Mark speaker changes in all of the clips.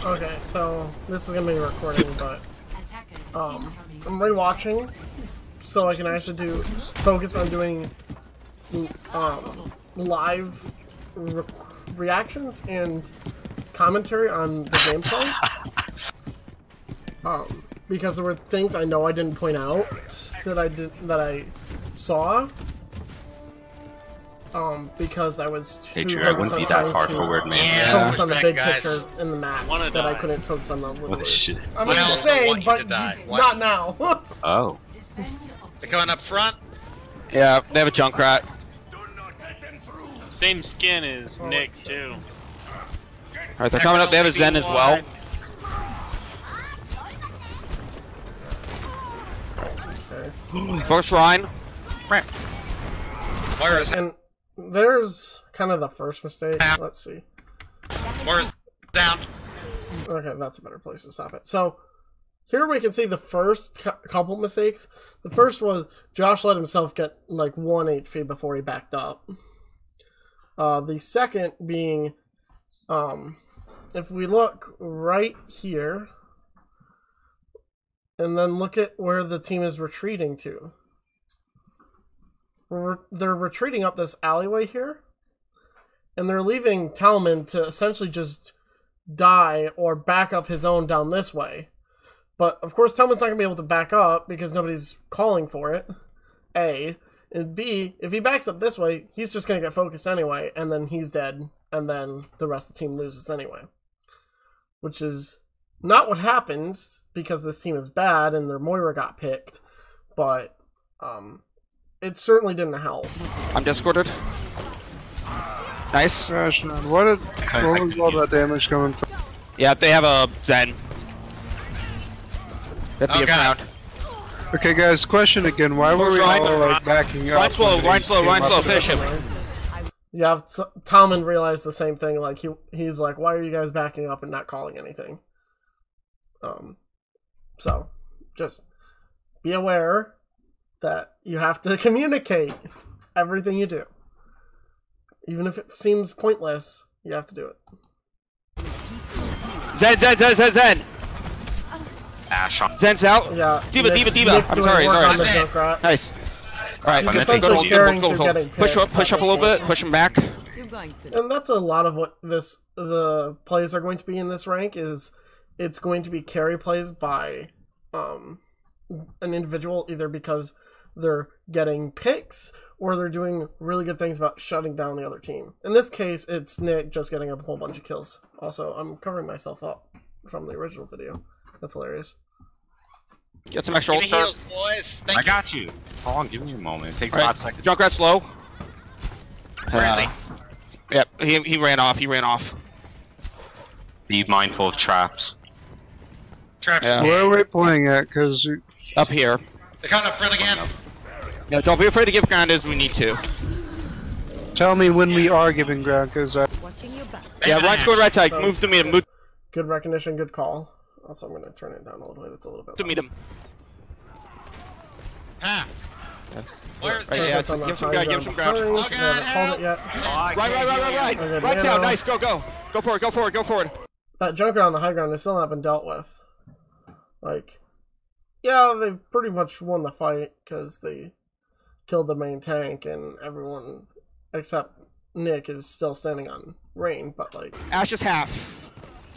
Speaker 1: Okay, so this is gonna be recording, but I'm rewatching, so I can actually focus on doing live reactions and commentary on the gameplay. Because there were things I know I didn't point out that I saw. Because I was too focused on trying to focus on the big picture in the match that I couldn't focus on the little word. I'm just saying, but not now.
Speaker 2: Oh.
Speaker 3: They're coming up front.
Speaker 4: Yeah, they have a Junkrat.
Speaker 5: Same skin as Nick, too.
Speaker 4: Alright, they're coming up. They have a Zen as well. Okay. First Trine.
Speaker 3: Where is it?
Speaker 1: And there's kind of the first mistake. Let's see.
Speaker 3: Where is down?
Speaker 1: Okay, that's a better place to stop it. So here we can see the first couple mistakes. The first was Josh let himself get like 1 HP before he backed up. The second being, if we look right here, and then look at where the team is retreating to. They're retreating up this alleyway here, and they're leaving Talman to essentially just die or back up his own down this way. But, of course, Talman's not going to be able to back up because nobody's calling for it, A. And B, if he backs up this way, he's just going to get focused anyway, and then he's dead, and then the rest of the team loses anyway. Which is not what happens, because this team is bad, and their Moira got picked, but, it certainly didn't help.
Speaker 4: I'm discorded. Nice.
Speaker 6: Gosh, man, where was all that damage coming from?
Speaker 4: Yeah, they have a Zen. That'd be a round.
Speaker 6: Okay, guys, question again. Why were we all like backing up?
Speaker 4: Ryan slow, finish him.
Speaker 1: Yeah, Talman realized the same thing. Like he's like, why are you guys backing up and not calling anything? So just be aware that you have to communicate everything you do. Even if it seems pointless, you have to do it.
Speaker 4: Zen!
Speaker 2: Ash on.
Speaker 4: Zen's out.
Speaker 1: Yeah.
Speaker 4: D.Va. I'm sorry. Nice. Alright,
Speaker 1: he's essentially carrying through getting picked.
Speaker 4: Push up a little bit, push him back.
Speaker 1: And that's a lot of what the plays are going to be in this rank is it's going to be carry plays by an individual, either because they're getting picks or they're doing really good things about shutting down the other team. In this case, it's Nick just getting a whole bunch of kills. Also, I'm covering myself up from the original video. That's hilarious.
Speaker 4: Get some extra
Speaker 3: Give me heals, boys.
Speaker 2: I got you. Hold on, give me a moment. It takes 5 seconds.
Speaker 4: Junkrat's low.
Speaker 3: Where is he?
Speaker 4: Yep, he ran off.
Speaker 2: Be mindful of traps.
Speaker 3: Traps.
Speaker 4: Yeah.
Speaker 6: Where are we playing at? Because
Speaker 4: Up here.
Speaker 3: They're coming up front again.
Speaker 4: Yeah, don't be afraid to give ground as we need to.
Speaker 6: tell me when we are giving ground, because
Speaker 4: Yeah, Ryan's going right side. Move to meet him. Move
Speaker 1: Good recognition, good call. Also, I'm going to turn it down a little bit. It's a little bit
Speaker 4: to meet him.
Speaker 3: Ha! Where's
Speaker 4: Right,
Speaker 3: the...
Speaker 4: yeah, give some ground.
Speaker 3: Oh, God,
Speaker 1: Hold it yet.
Speaker 4: Right.
Speaker 1: Okay,
Speaker 4: Right down, nice, go. Go for it.
Speaker 1: That Junker on the high ground has still not been dealt with. Like, yeah, they've pretty much won the fight because they killed the main tank and everyone except Nick is still standing on Rain, but like...
Speaker 4: Ash is half.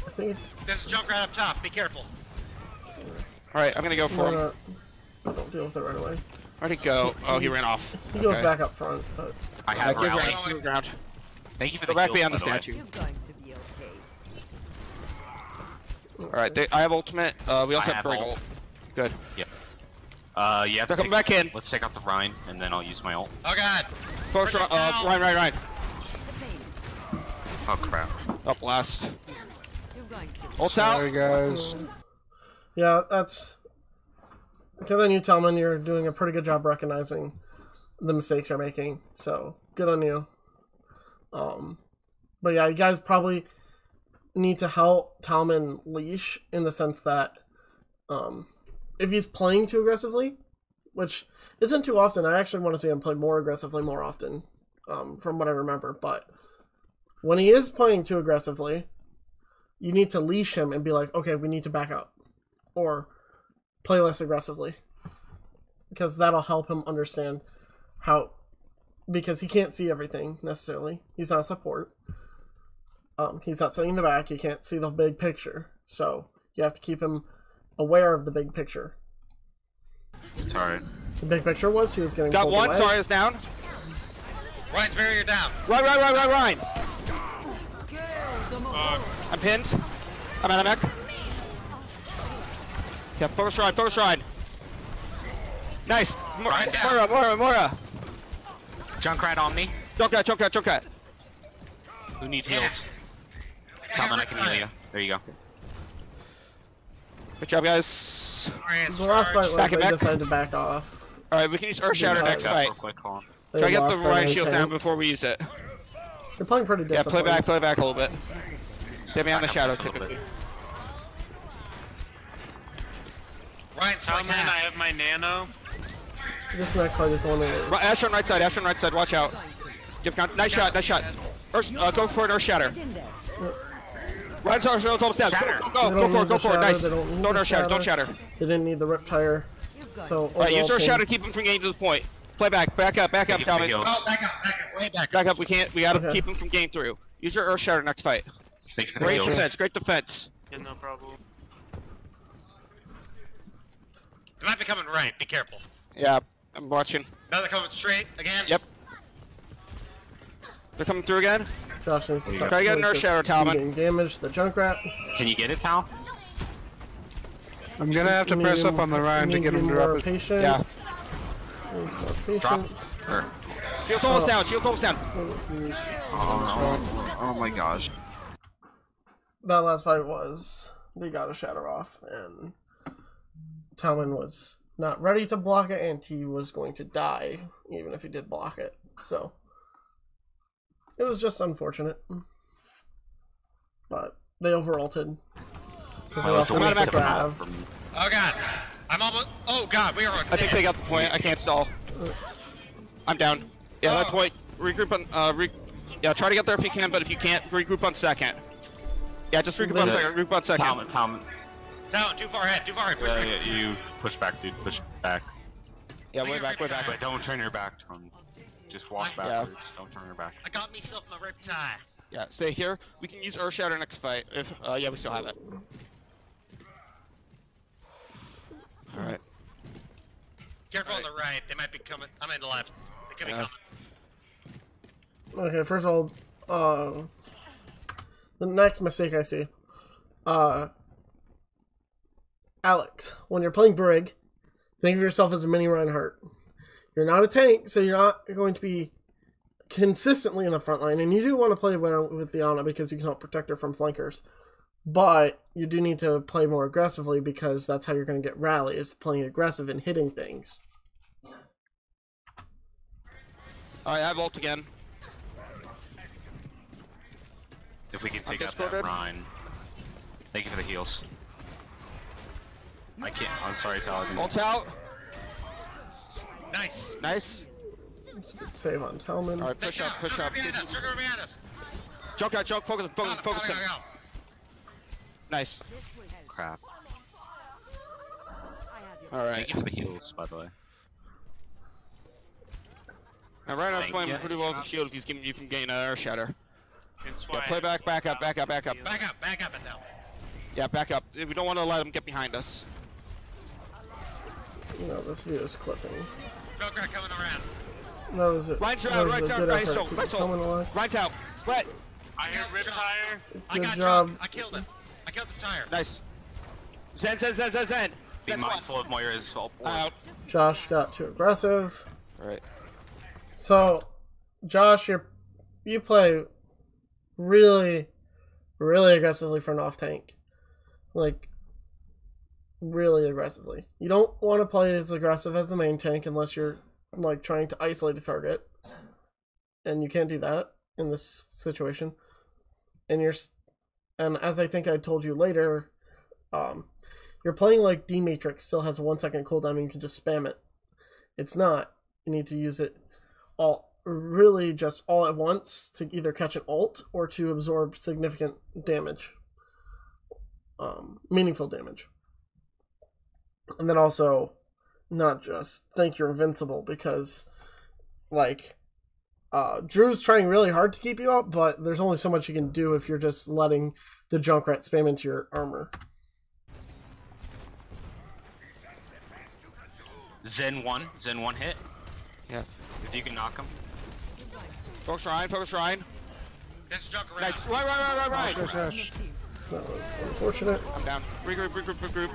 Speaker 1: I think it's...
Speaker 3: There's a junk right up top, be careful.
Speaker 4: Alright, I'm gonna go for him.
Speaker 1: Don't deal with it right away.
Speaker 4: Where'd he go? Oh, he ran off.
Speaker 1: He goes back up front, but...
Speaker 2: I have rally.
Speaker 4: Give ground.
Speaker 2: Thank you for
Speaker 4: Go
Speaker 2: the
Speaker 4: back
Speaker 2: kill,
Speaker 4: behind the
Speaker 2: by way.
Speaker 4: statue. Alright, I have ultimate. We also have break ult. Good.
Speaker 2: Yep. Yeah.
Speaker 4: They're coming back in.
Speaker 2: Let's take out the Rhine, and then I'll use my ult.
Speaker 3: Oh God!
Speaker 4: First, Ryan.
Speaker 2: Oh crap.
Speaker 4: Up last. Ult's out.
Speaker 6: sorry guys.
Speaker 1: Yeah, that's... Good on you, Telman. You're doing a pretty good job recognizing the mistakes you're making. So, good on you. But yeah, you guys probably need to help Talman leash in the sense that if he's playing too aggressively, which isn't too often, I actually want to see him play more aggressively more often, from what I remember, but when he is playing too aggressively, you need to leash him and be like, okay, we need to back up. Or play less aggressively. Because that'll help him understand how... Because he can't see everything, necessarily. He's not a support. He's not sitting in the back. You can't see the big picture. So, you have to keep him aware of the big picture.
Speaker 2: Sorry.
Speaker 1: The big picture was he was getting
Speaker 4: Got
Speaker 1: pulled
Speaker 4: one,
Speaker 1: away.
Speaker 4: sorry, it's down.
Speaker 3: Ryan's barrier down.
Speaker 4: Ryan. I'm pinned. I'm out of mech. Yeah, focus ride. Nice.
Speaker 3: Right down.
Speaker 4: Mora.
Speaker 2: Junkrat on me.
Speaker 4: Junkrat.
Speaker 2: Who needs heals? Talman, I can heal you. There you go.
Speaker 4: Good job, guys.
Speaker 3: Ryan's
Speaker 1: The last fight was
Speaker 4: Back
Speaker 1: they
Speaker 4: and back.
Speaker 1: decided to back off.
Speaker 4: Alright, we can use Earth Shatter next
Speaker 1: Nice.
Speaker 4: fight.
Speaker 2: Real quick, hold on.
Speaker 1: They
Speaker 4: Try to get the
Speaker 1: lost their
Speaker 4: Ryan
Speaker 1: main
Speaker 4: shield
Speaker 1: tank.
Speaker 4: down before we use it.
Speaker 1: They're playing pretty
Speaker 4: Yeah, play
Speaker 1: disciplined.
Speaker 4: back a little bit. Stay behind the
Speaker 2: Back up
Speaker 4: shadows,
Speaker 2: just a little
Speaker 4: typically.
Speaker 3: Ryan's like
Speaker 5: Talman, I
Speaker 3: half.
Speaker 5: have my nano.
Speaker 1: This next fight is the one that is.
Speaker 4: Ash on right side, watch out. Nice shot. Go for an Earth Shatter. Ryan's almost down. Go for it, nice. Don't Earth Shatter, don't shatter.
Speaker 1: They didn't need the rip tire. So,
Speaker 4: Alright, use
Speaker 1: overall
Speaker 4: Earth
Speaker 1: team-
Speaker 4: Shatter to keep him from getting to the point. Play back up,
Speaker 2: Thank you for the
Speaker 4: Tommy.
Speaker 2: heals.
Speaker 3: Oh, back up, way back up.
Speaker 4: Back up, we gotta
Speaker 1: Okay.
Speaker 4: keep him from getting through. Use your Earth Shatter next fight.
Speaker 2: Thank you for the
Speaker 4: Great
Speaker 2: heals.
Speaker 4: defense.
Speaker 5: Yeah, no problem.
Speaker 3: They might be coming right, be careful.
Speaker 4: Yeah, I'm watching.
Speaker 3: Now they're coming straight again.
Speaker 4: Yep. They're coming through again.
Speaker 1: Josh needs to start
Speaker 4: Try to get an Earth
Speaker 1: just
Speaker 4: Shatter, Talman.
Speaker 1: getting damage to the Junkrat.
Speaker 2: Can you get it, Tal?
Speaker 6: I'm gonna have to
Speaker 1: Need
Speaker 6: press
Speaker 1: to
Speaker 6: up on the Ryan to
Speaker 1: need
Speaker 6: get
Speaker 1: be
Speaker 6: him to
Speaker 1: more
Speaker 6: drop it.
Speaker 1: patient.
Speaker 4: Yeah.
Speaker 1: Needs more
Speaker 2: Drop.
Speaker 1: patience.
Speaker 2: Or,
Speaker 4: Shield's almost down.
Speaker 2: oh my gosh.
Speaker 1: That last fight was they got a shatter off, and Talman was not ready to block it, and he was going to die even if he did block it. So it was just unfortunate, but they overulted because they also
Speaker 4: I'm out
Speaker 1: missed
Speaker 4: of
Speaker 1: the
Speaker 4: mech.
Speaker 1: grab.
Speaker 3: Oh god. I'm almost. Oh god, we are.
Speaker 4: I think they got the point. I can't stall. I'm down. Yeah, that's point. Regroup on. Yeah, try to get there if you can, but if you can't, regroup on second. Yeah, just regroup on second. Regroup on second.
Speaker 2: Talman.
Speaker 3: Down, too far ahead.
Speaker 2: You push back, dude. Push back.
Speaker 4: Yeah, way back.
Speaker 2: But don't turn your back to him. Just walk
Speaker 3: Yeah.
Speaker 2: backwards. Don't turn your back.
Speaker 3: I got myself my rip tie.
Speaker 4: Yeah, stay here. We can use Earth Shatter next fight. If yeah, we still have it. All right.
Speaker 3: Careful on the right. They might be coming. I'm in the left. They could be
Speaker 4: Yeah.
Speaker 3: coming.
Speaker 1: Okay, first of all, the next mistake I see, Alex, when you're playing Brig, think of yourself as a mini Reinhardt. You're not a tank, so you're not going to be consistently in the front line, and you do want to play with the Ana because you can help protect her from flankers. But you do need to play more aggressively because that's how you're going to get rallies, playing aggressive and hitting things.
Speaker 4: All right, I have ult again.
Speaker 2: If we can take
Speaker 4: Okay,
Speaker 2: out that
Speaker 4: Squirted.
Speaker 2: Rhine. Thank you for the heals. I can't. I'm sorry, Tal. I didn't-
Speaker 4: Ult out.
Speaker 3: Nice.
Speaker 4: Nice.
Speaker 1: It's a good save on Telman.
Speaker 4: All right, push up.
Speaker 3: Trigger behind us. Trigger behind us.
Speaker 4: Junk out. Focus.
Speaker 3: Go.
Speaker 4: him. Nice.
Speaker 2: Crap.
Speaker 4: All right.
Speaker 2: Thank you for the heals, by the way.
Speaker 4: Now, right now,
Speaker 2: Thank
Speaker 4: playing
Speaker 2: you.
Speaker 4: pretty well with the shield if he's keeping you from getting an Air Shatter.
Speaker 5: It's
Speaker 4: Yeah,
Speaker 5: why
Speaker 4: play back up.
Speaker 3: Back up and down.
Speaker 4: Yeah, back up. We don't want to let him get behind us.
Speaker 1: No, this view is clipping.
Speaker 3: Junkrat coming around.
Speaker 1: That was it.
Speaker 4: Ryan's
Speaker 1: That
Speaker 4: out.
Speaker 1: was a
Speaker 4: Ryan's out.
Speaker 1: good
Speaker 4: Ryan's
Speaker 1: effort
Speaker 4: out.
Speaker 1: to
Speaker 4: Ryan's
Speaker 1: keep Telman alive.
Speaker 4: Ryan's out. Split.
Speaker 5: I hear rip tire.
Speaker 3: I
Speaker 1: Good
Speaker 3: got
Speaker 1: job.
Speaker 3: Junk. I killed him. I killed this tire.
Speaker 4: Nice. Zen.
Speaker 2: Be mindful of Moira's ult.
Speaker 4: Out.
Speaker 1: Josh got too aggressive.
Speaker 4: All right.
Speaker 1: So, Josh, you play really, really aggressively for an off tank. Like, really aggressively. You don't want to play as aggressive as the main tank unless you're, like, trying to isolate a target. And you can't do that in this situation. And and as I think I told you later, you're playing like D-Matrix still has a 1 second cooldown and you can just spam it. It's not. You need to use it really just all at once to either catch an ult or to absorb significant damage. meaningful damage. And then also, not just think you're invincible, because, like, Drew's trying really hard to keep you up, but there's only so much you can do if you're just letting the Junkrat spam into your armor.
Speaker 2: Zen 1 hit.
Speaker 4: Yeah.
Speaker 2: If you can knock him.
Speaker 4: Focus Ryan, focus Ryan.
Speaker 3: There's a junk around.
Speaker 4: Nice. Right.
Speaker 6: Gosh, gosh.
Speaker 1: That was unfortunate.
Speaker 4: I'm down. Regroup.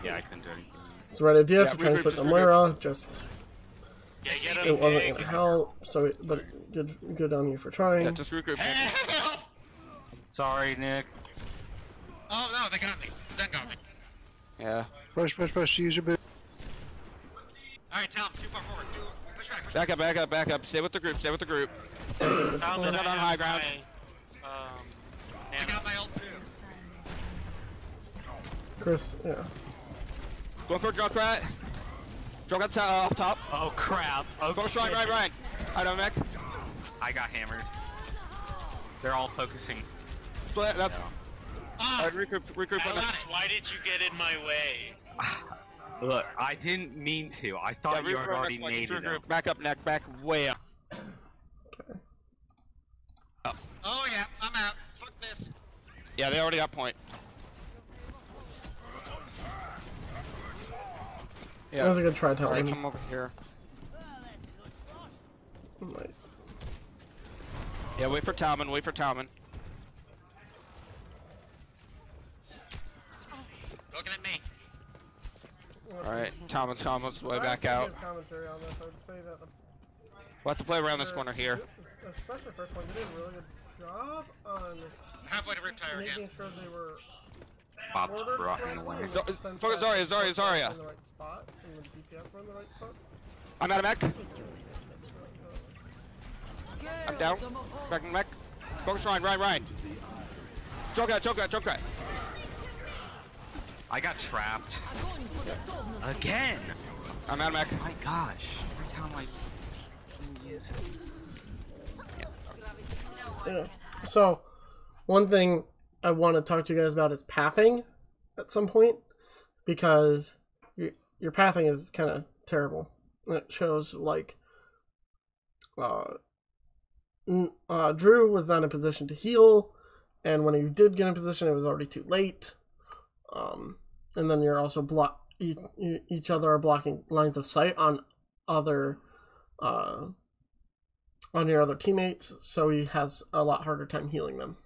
Speaker 2: Yeah, I couldn't do anything.
Speaker 1: It's the right idea
Speaker 4: Yeah,
Speaker 1: to try and
Speaker 4: regroup,
Speaker 1: set the
Speaker 4: just
Speaker 1: Moira, just
Speaker 5: Yeah, get him.
Speaker 1: it wasn't
Speaker 5: Yeah,
Speaker 1: gonna
Speaker 5: get him.
Speaker 1: help, so but good on you for trying.
Speaker 4: Yeah, just regroup.
Speaker 3: Help!
Speaker 2: Sorry, Nick.
Speaker 3: Oh no, they got me. Zen got me.
Speaker 4: Yeah.
Speaker 6: Push. Use your bit.
Speaker 3: Alright, tell him, too far forward. Push right.
Speaker 4: Back up. Stay with the group.
Speaker 5: Found
Speaker 4: They're
Speaker 5: it.
Speaker 4: not on high ground.
Speaker 3: I
Speaker 5: And
Speaker 3: got my ult too.
Speaker 1: Chris, yeah.
Speaker 4: Going for Junkrat. Junkrat's off top.
Speaker 2: Oh crap. Okay.
Speaker 4: Focus Ryan. I don't mech.
Speaker 2: I got hammered. They're all focusing.
Speaker 4: Split. Up.
Speaker 3: Ah!
Speaker 4: Alright, regroup.
Speaker 5: Alex, why did you get in my way?
Speaker 2: Look, I didn't mean to. I thought you had already made it.
Speaker 4: Regroup. Back up, neck. Back way up.
Speaker 3: Oh yeah, I'm out. Fuck this.
Speaker 4: Yeah, they already got point.
Speaker 1: That was a good try,
Speaker 4: Alright,
Speaker 1: Talon.
Speaker 4: come over here.
Speaker 1: Right.
Speaker 4: Yeah, wait for Talman.
Speaker 3: Looking at me.
Speaker 4: Alright, Talman's way back
Speaker 1: Well, I
Speaker 4: out.
Speaker 1: have to give commentary on this. I would say that
Speaker 4: We'll have to play around this corner here.
Speaker 1: especially the first one, they did a really good job on
Speaker 3: Halfway to Riptire again.
Speaker 1: making sure they were
Speaker 2: Bob's
Speaker 1: ordered
Speaker 2: rocking
Speaker 1: correctly,
Speaker 2: away.
Speaker 1: in the sense
Speaker 4: Focus
Speaker 1: that
Speaker 4: Zarya.
Speaker 1: in the right spots, and the DPS were in the right spots.
Speaker 4: I'm out of mech. I'm down. Back in mech. Focus Ryan. Junkrat.
Speaker 2: I got trapped. Again!
Speaker 4: I'm out of mech.
Speaker 2: My gosh. Every time I use it.
Speaker 1: Yeah. So, one thing I want to talk to you guys about is pathing at some point, because your pathing is kind of terrible. It shows like Drew was not in a position to heal, and when he did get in position, it was already too late. And then you're also each other are blocking lines of sight on other on your other teammates, so he has a lot harder time healing them.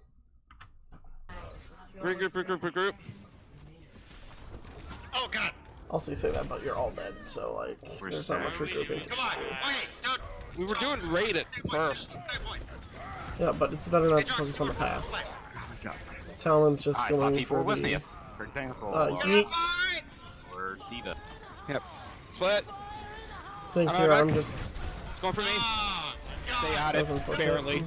Speaker 4: Regroup.
Speaker 3: Oh god.
Speaker 1: Also, you say that, but you're all dead, so like there's not much regrouping.
Speaker 3: Come on. Wait, don't.
Speaker 4: We were doing raid at first.
Speaker 1: Yeah, but it's better not to focus on the past.
Speaker 2: Oh my god.
Speaker 1: Talon's just
Speaker 2: I thought
Speaker 1: going
Speaker 2: people
Speaker 1: for
Speaker 2: were with me.
Speaker 1: the
Speaker 2: For example,
Speaker 1: yeet.
Speaker 2: or Diva.
Speaker 4: Yep. Split.
Speaker 1: Think
Speaker 4: I'm
Speaker 1: here,
Speaker 4: back.
Speaker 1: I'm just
Speaker 4: It's going for me.
Speaker 3: Ah,
Speaker 4: They
Speaker 3: God.
Speaker 4: had it.
Speaker 1: That's unfortunate.
Speaker 4: Barely.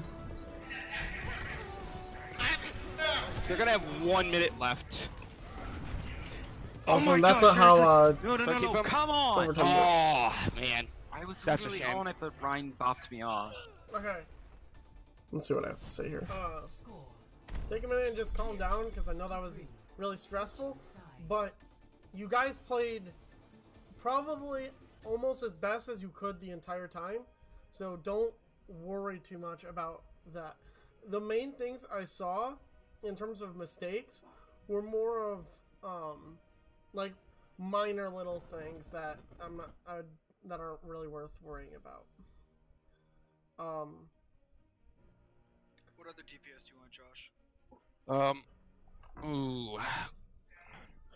Speaker 4: They're gonna have 1 minute left.
Speaker 1: also
Speaker 2: my
Speaker 1: that's
Speaker 2: gosh,
Speaker 1: not how
Speaker 2: No,
Speaker 4: But keep up.
Speaker 2: come on!
Speaker 1: overtime
Speaker 4: Oh, man.
Speaker 2: I was
Speaker 4: That's a
Speaker 2: really
Speaker 4: shame.
Speaker 2: on it, but Ryan bopped me off.
Speaker 1: works. Okay. Let's see what I have to say here. Take a minute and just calm down, because I know that was really stressful, but you guys played probably almost as best as you could the entire time, so don't worry too much about that. The main things I saw in terms of mistakes were more of like minor little things that that aren't really worth worrying about.
Speaker 7: What other DPS do you want, Josh?
Speaker 4: Ooh.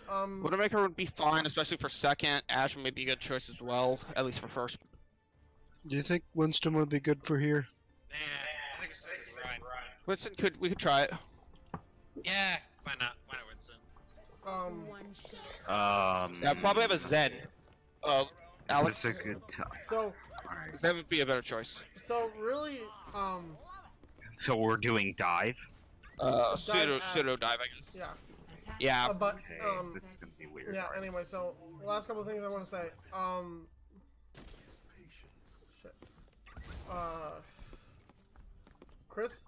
Speaker 4: Widowmaker would be fine, especially for second. Ashe may be a good choice as well, at least for first.
Speaker 6: Do you think Winston would be good for here?
Speaker 3: Yeah, I think it's right.
Speaker 4: Winston we could try it.
Speaker 3: Yeah, why not? Why not Winston?
Speaker 4: Yeah, probably have a Zen. Alex,
Speaker 2: This is a good time.
Speaker 1: So
Speaker 4: that would be a better choice.
Speaker 1: really,
Speaker 2: So we're doing dive?
Speaker 4: Pseudo
Speaker 1: ass.
Speaker 4: dive, I guess.
Speaker 1: yeah.
Speaker 4: Yeah.
Speaker 1: But
Speaker 2: Okay, this is gonna be weird.
Speaker 1: yeah. Anyway, so the last couple of things I want to say. Shit. Chris.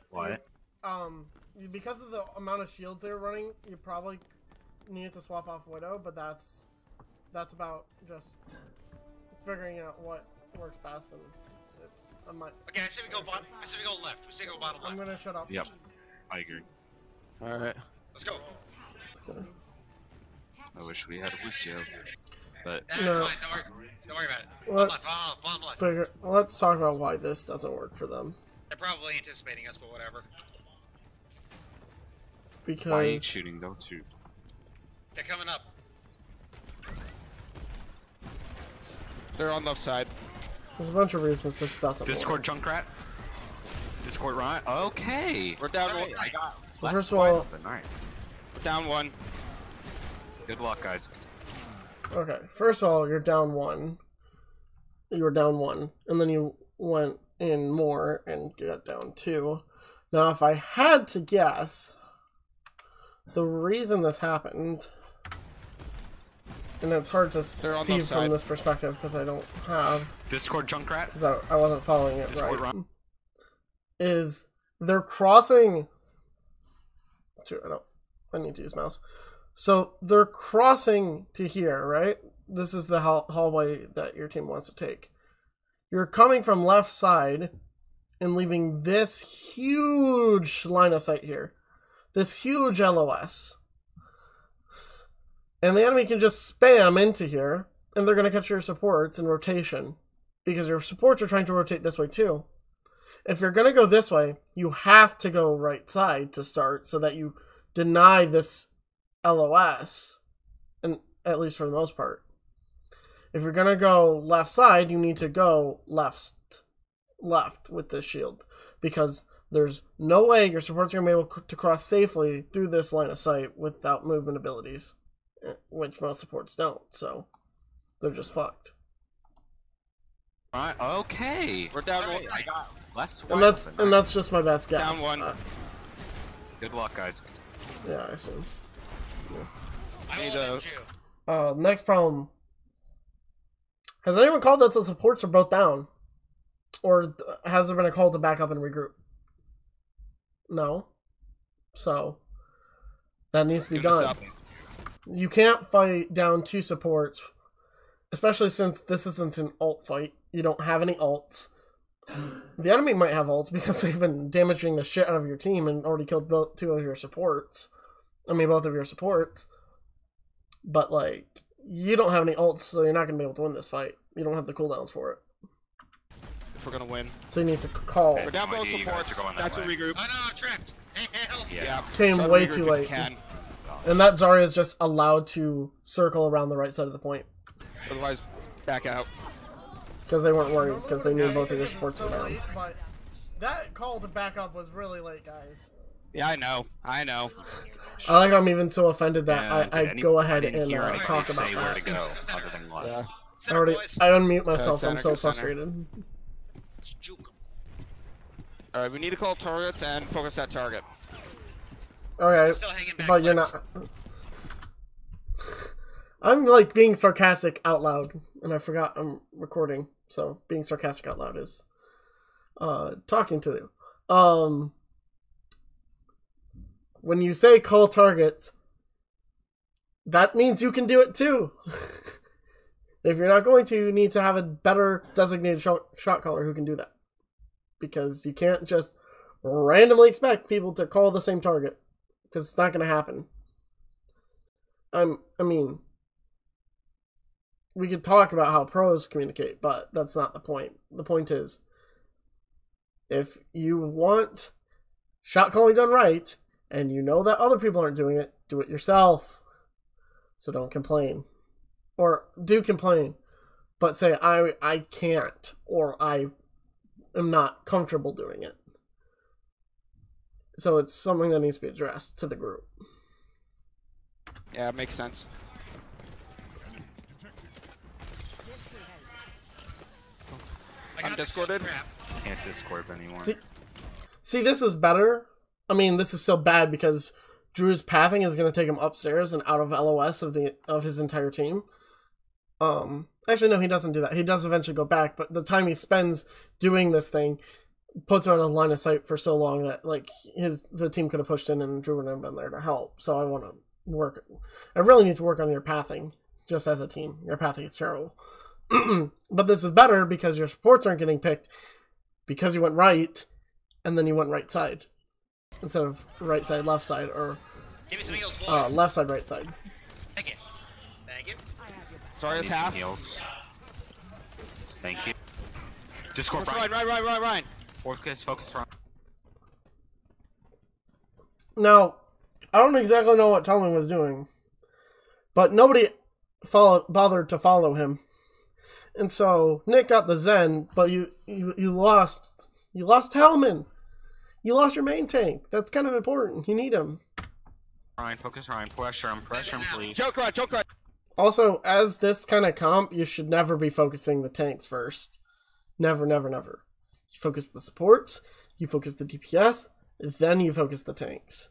Speaker 2: What?
Speaker 1: because of the amount of shields they're running, you probably need to swap off Widow, but that's about just figuring out what works best, and it's
Speaker 3: Okay, I say we go bottom. I say we go left. We say go bottom left.
Speaker 1: I'm gonna shut up.
Speaker 2: Yep, I agree.
Speaker 4: All right.
Speaker 3: Let's go.
Speaker 2: I wish we had Lucio, but
Speaker 3: That's
Speaker 1: No.
Speaker 3: fine. Don't worry about it. Bottom left. Bottom left.
Speaker 1: Let's talk about why this doesn't work for them.
Speaker 3: They're probably anticipating us, but whatever.
Speaker 1: Because
Speaker 2: why are you shooting? Don't shoot.
Speaker 3: They're coming up.
Speaker 4: They're on left side.
Speaker 1: there's a bunch of reasons this doesn't
Speaker 2: Discord
Speaker 1: work.
Speaker 2: Junkrat. Discord Ryan. Okay.
Speaker 4: We're down one.
Speaker 2: I got.
Speaker 1: Well, first of all,
Speaker 2: Alright.
Speaker 4: We're down one.
Speaker 2: Good luck, guys.
Speaker 1: okay. First of all, you're down one. You were down one, and then you went in more and got down two. Now, if I had to guess, the reason this happened, and it's hard to see
Speaker 4: on
Speaker 1: from
Speaker 4: left side.
Speaker 1: this perspective because I don't have,
Speaker 2: Discord Junkrat.
Speaker 1: because I wasn't following it
Speaker 2: Discord
Speaker 1: right,
Speaker 2: Ryan.
Speaker 1: is they're crossing. Shoot, I need to use mouse. So they're crossing to here, right? This is the hallway that your team wants to take. You're coming from left side and leaving this huge line of sight here. This huge LOS. And the enemy can just spam into here, and they're going to catch your supports in rotation. Because your supports are trying to rotate this way too. If you're going to go this way, you have to go right side to start so that you deny this LOS, and at least for the most part. If you're going to go left side, you need to go left with this shield, because there's no way your supports are going to be able to cross safely through this line of sight without movement abilities, which most supports don't, so they're just fucked.
Speaker 2: Alright. Okay.
Speaker 4: We're down one.
Speaker 2: I got left.
Speaker 1: And that's just my best guess.
Speaker 4: Down one.
Speaker 2: Good luck, guys.
Speaker 1: Yeah, I assume.
Speaker 3: I
Speaker 4: Need
Speaker 3: will
Speaker 4: a-
Speaker 3: you.
Speaker 1: Next problem. Has anyone called that the supports are both down? Or has there been a call to back up and regroup? No. So, that needs to be
Speaker 4: Give us
Speaker 1: done.
Speaker 4: up.
Speaker 1: You can't fight down two supports, especially since this isn't an ult fight. You don't have any ults. The enemy might have ults because they've been damaging the shit out of your team and already killed two of your supports. I mean, both of your supports. But, like, you don't have any ults, so you're not going to be able to win this fight. You don't have the cooldowns for it.
Speaker 4: If we're gonna win.
Speaker 1: So you need to call.
Speaker 4: We're down
Speaker 2: No
Speaker 4: both
Speaker 2: idea you guys
Speaker 4: supports.
Speaker 2: are going that
Speaker 4: That's a
Speaker 2: way.
Speaker 4: regroup.
Speaker 3: Oh no, I'm trapped. Hey, help.
Speaker 2: Yeah.
Speaker 1: Came
Speaker 4: Try to
Speaker 1: way
Speaker 4: regroup
Speaker 1: too
Speaker 4: if we
Speaker 1: late.
Speaker 4: can.
Speaker 1: And that Zarya is just allowed to circle around the right side of the point.
Speaker 4: Otherwise, back out.
Speaker 1: Because they weren't worried, because they knew both of your supports were down. late, but that call to back up was really late, guys.
Speaker 4: Yeah, I know. I know.
Speaker 1: I like I'm even so offended that I
Speaker 2: Did
Speaker 1: go ahead
Speaker 2: didn't
Speaker 1: and
Speaker 2: hear anybody
Speaker 1: talk about
Speaker 2: say where to
Speaker 1: that.
Speaker 2: go other than left.
Speaker 4: Yeah.
Speaker 3: Center, boys.
Speaker 1: I unmute myself,
Speaker 4: center,
Speaker 1: I'm so
Speaker 4: go center.
Speaker 1: frustrated.
Speaker 3: Let's juke 'em.
Speaker 4: All right, we need to call targets and focus that target.
Speaker 1: Okay,
Speaker 3: Still hanging back
Speaker 1: but you're
Speaker 3: left.
Speaker 1: not... I'm like being sarcastic out loud, and I forgot I'm recording, so being sarcastic out loud is talking to you. When you say call targets, that means you can do it too. If you're not going to, you need to have a better designated shot caller who can do that. Because you can't just randomly expect people to call the same target. Because it's not going to happen. I mean, we could talk about how pros communicate, but that's not the point. The point is, if you want shot calling done right, and you know that other people aren't doing it, do it yourself. So don't complain. Or do complain, but say, I can't, or I am not comfortable doing it. So it's something that needs to be addressed to the group.
Speaker 4: Yeah, it makes sense.
Speaker 3: I got
Speaker 4: I'm
Speaker 3: the
Speaker 4: discorded.
Speaker 3: shield trap.
Speaker 2: Can't Discord anymore.
Speaker 1: See, this is better. I mean, this is still bad because Drew's pathing is going to take him upstairs and out of LOS of his entire team. Actually, no, he doesn't do that. He does eventually go back, but the time he spends doing this thing puts him on a line of sight for so long that like the team could have pushed in and Drew would have been there to help. So I want to work. I really need to work on your pathing just as a team. Your pathing is terrible. But this is better because your supports aren't getting picked because you went right and then you went right side instead of right side, left side, or
Speaker 3: Give me some heals, boys.
Speaker 1: left side, right side.
Speaker 3: Thank you. Thank you.
Speaker 4: Sorry, it's half.
Speaker 2: Heals. Thank you. Discord,
Speaker 4: Ryan.
Speaker 2: Focus, Ryan.
Speaker 1: Now, I don't exactly know what Talman was doing, but nobody bothered to follow him. And so Nick got the Zen, but you lost Talman. You lost your main tank. That's kind of important. You need him.
Speaker 2: Ryan, focus, Ryan. Pressure him, please.
Speaker 4: Choke right.
Speaker 1: Also, as this kind of comp, you should never be focusing the tanks first. Never. You focus the supports, you focus the DPS, then you focus the tanks.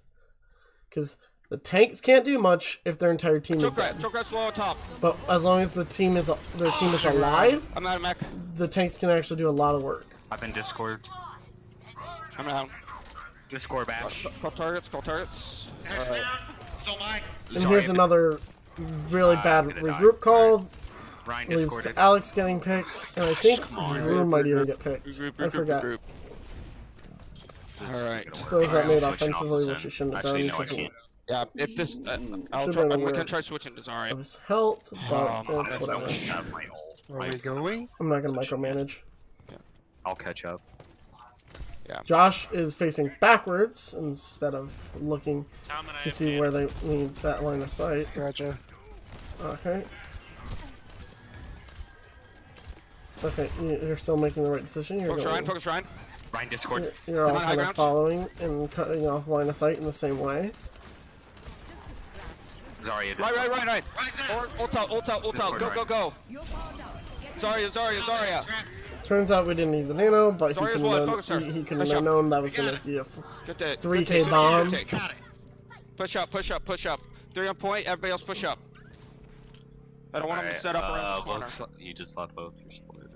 Speaker 1: Because the tanks can't do much if their entire team is dead.
Speaker 4: Choke right slow on top.
Speaker 1: But as long as their team is alive,
Speaker 4: I'm out of mech.
Speaker 1: the tanks can actually do a lot of work.
Speaker 2: I've been Discord.
Speaker 4: I'm out.
Speaker 2: Discord bash.
Speaker 4: Call targets. Alright.
Speaker 3: So Mike.
Speaker 1: And here's another really bad regroup call.
Speaker 2: Ryan
Speaker 1: Leads
Speaker 2: discorded.
Speaker 1: to Alex getting picked, and I think Drew might even get picked. I forgot.
Speaker 4: Alright.
Speaker 1: Throws that made
Speaker 2: Switching
Speaker 1: offensively,
Speaker 2: off
Speaker 1: which he
Speaker 2: the
Speaker 1: shouldn't have
Speaker 2: Zen.
Speaker 1: done
Speaker 2: Actually, no, I
Speaker 1: because
Speaker 2: can't.
Speaker 4: Yeah, if this, I'm
Speaker 1: been
Speaker 4: gonna
Speaker 1: aware
Speaker 4: try switching to Zarya.
Speaker 1: of his health, but
Speaker 2: I
Speaker 1: it's
Speaker 2: don't
Speaker 1: whatever.
Speaker 2: have my ult.
Speaker 6: Are we going?
Speaker 1: I'm not going to micromanage.
Speaker 2: I'll catch up.
Speaker 1: Josh is facing backwards instead of looking
Speaker 5: Tom and I
Speaker 1: to
Speaker 5: have
Speaker 1: see
Speaker 5: been-
Speaker 1: where they need that line of sight.
Speaker 6: Gotcha.
Speaker 1: Okay. Okay, you're still making the right decision. You're
Speaker 4: Focus Ryan.
Speaker 2: Ryan Discord.
Speaker 1: You're all
Speaker 4: Come on, high
Speaker 1: kind of
Speaker 4: ground.
Speaker 1: following and cutting off line of sight in the same way.
Speaker 2: Zarya.
Speaker 4: Right.
Speaker 3: Right there.
Speaker 4: Ult out. Go. Zarya.
Speaker 1: Turns out we didn't need the nano, but he
Speaker 4: Zarya's
Speaker 1: couldn't
Speaker 4: one,
Speaker 1: have
Speaker 4: focus her.
Speaker 1: he couldn't
Speaker 4: Push
Speaker 1: have
Speaker 4: up.
Speaker 1: known that was going to be a
Speaker 4: Good take.
Speaker 1: 3K bomb.
Speaker 4: Good take.
Speaker 3: Got it.
Speaker 4: Push up. 3 on point. Everybody else push up. I don't want them to set up around the corner.
Speaker 2: You just left both your supporters.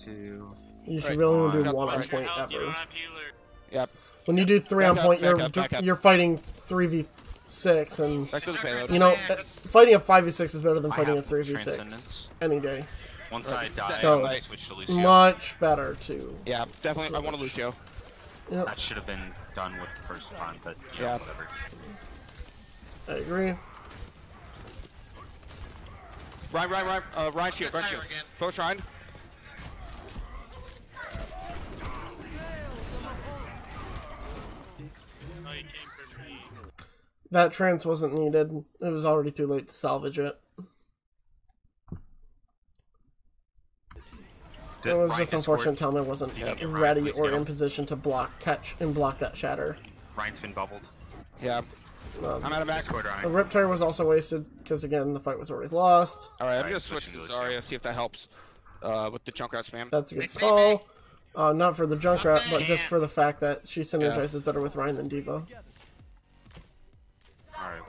Speaker 2: 2.
Speaker 1: You should
Speaker 4: Right.
Speaker 1: really only do
Speaker 4: Got
Speaker 1: one
Speaker 4: the
Speaker 1: on
Speaker 4: right.
Speaker 1: point
Speaker 5: Help, you don't
Speaker 1: ever.
Speaker 5: have healer.
Speaker 4: Yep.
Speaker 1: When you do 3 on
Speaker 4: Back up,
Speaker 1: point,
Speaker 4: back up.
Speaker 1: you're fighting 3v6, and
Speaker 4: Back to the payload.
Speaker 1: you know fighting a 5v6 is better than
Speaker 2: I
Speaker 1: fighting a
Speaker 2: have
Speaker 1: 3v6
Speaker 2: Transcendence.
Speaker 1: any day.
Speaker 2: Once I die,
Speaker 1: So,
Speaker 2: I switch to Lucio.
Speaker 1: Much better too.
Speaker 4: Yeah, definitely. I want to Lucio.
Speaker 1: Yep,
Speaker 2: That should have been done with the first time, but
Speaker 4: Yeah.
Speaker 2: whatever.
Speaker 1: I agree.
Speaker 4: Ryan shield.
Speaker 3: Fire again.
Speaker 4: Focus Ryan.
Speaker 5: Oh, he came for me.
Speaker 1: That trance wasn't needed. It was already too late to salvage it. It was just unfortunate Talman wasn't
Speaker 2: You can get Ryan,
Speaker 1: ready
Speaker 2: please
Speaker 1: or
Speaker 2: go.
Speaker 1: in position to catch and block that shatter.
Speaker 2: Ryan's been bubbled.
Speaker 4: Yeah. I'm out of mech.
Speaker 2: Discord,
Speaker 1: The
Speaker 2: Ryan.
Speaker 1: Riptire was also wasted because again the fight was already lost.
Speaker 4: Alright, I'm
Speaker 2: Right,
Speaker 4: gonna switch to
Speaker 2: switching to Lucio.
Speaker 4: Zarya, see if that helps. With the Junkrat spam.
Speaker 1: That's a good
Speaker 3: They say
Speaker 1: call. Not for the Junkrat, but just
Speaker 3: Yeah.
Speaker 1: for the fact that she synergizes better with Ryan than Diva.
Speaker 2: Alright,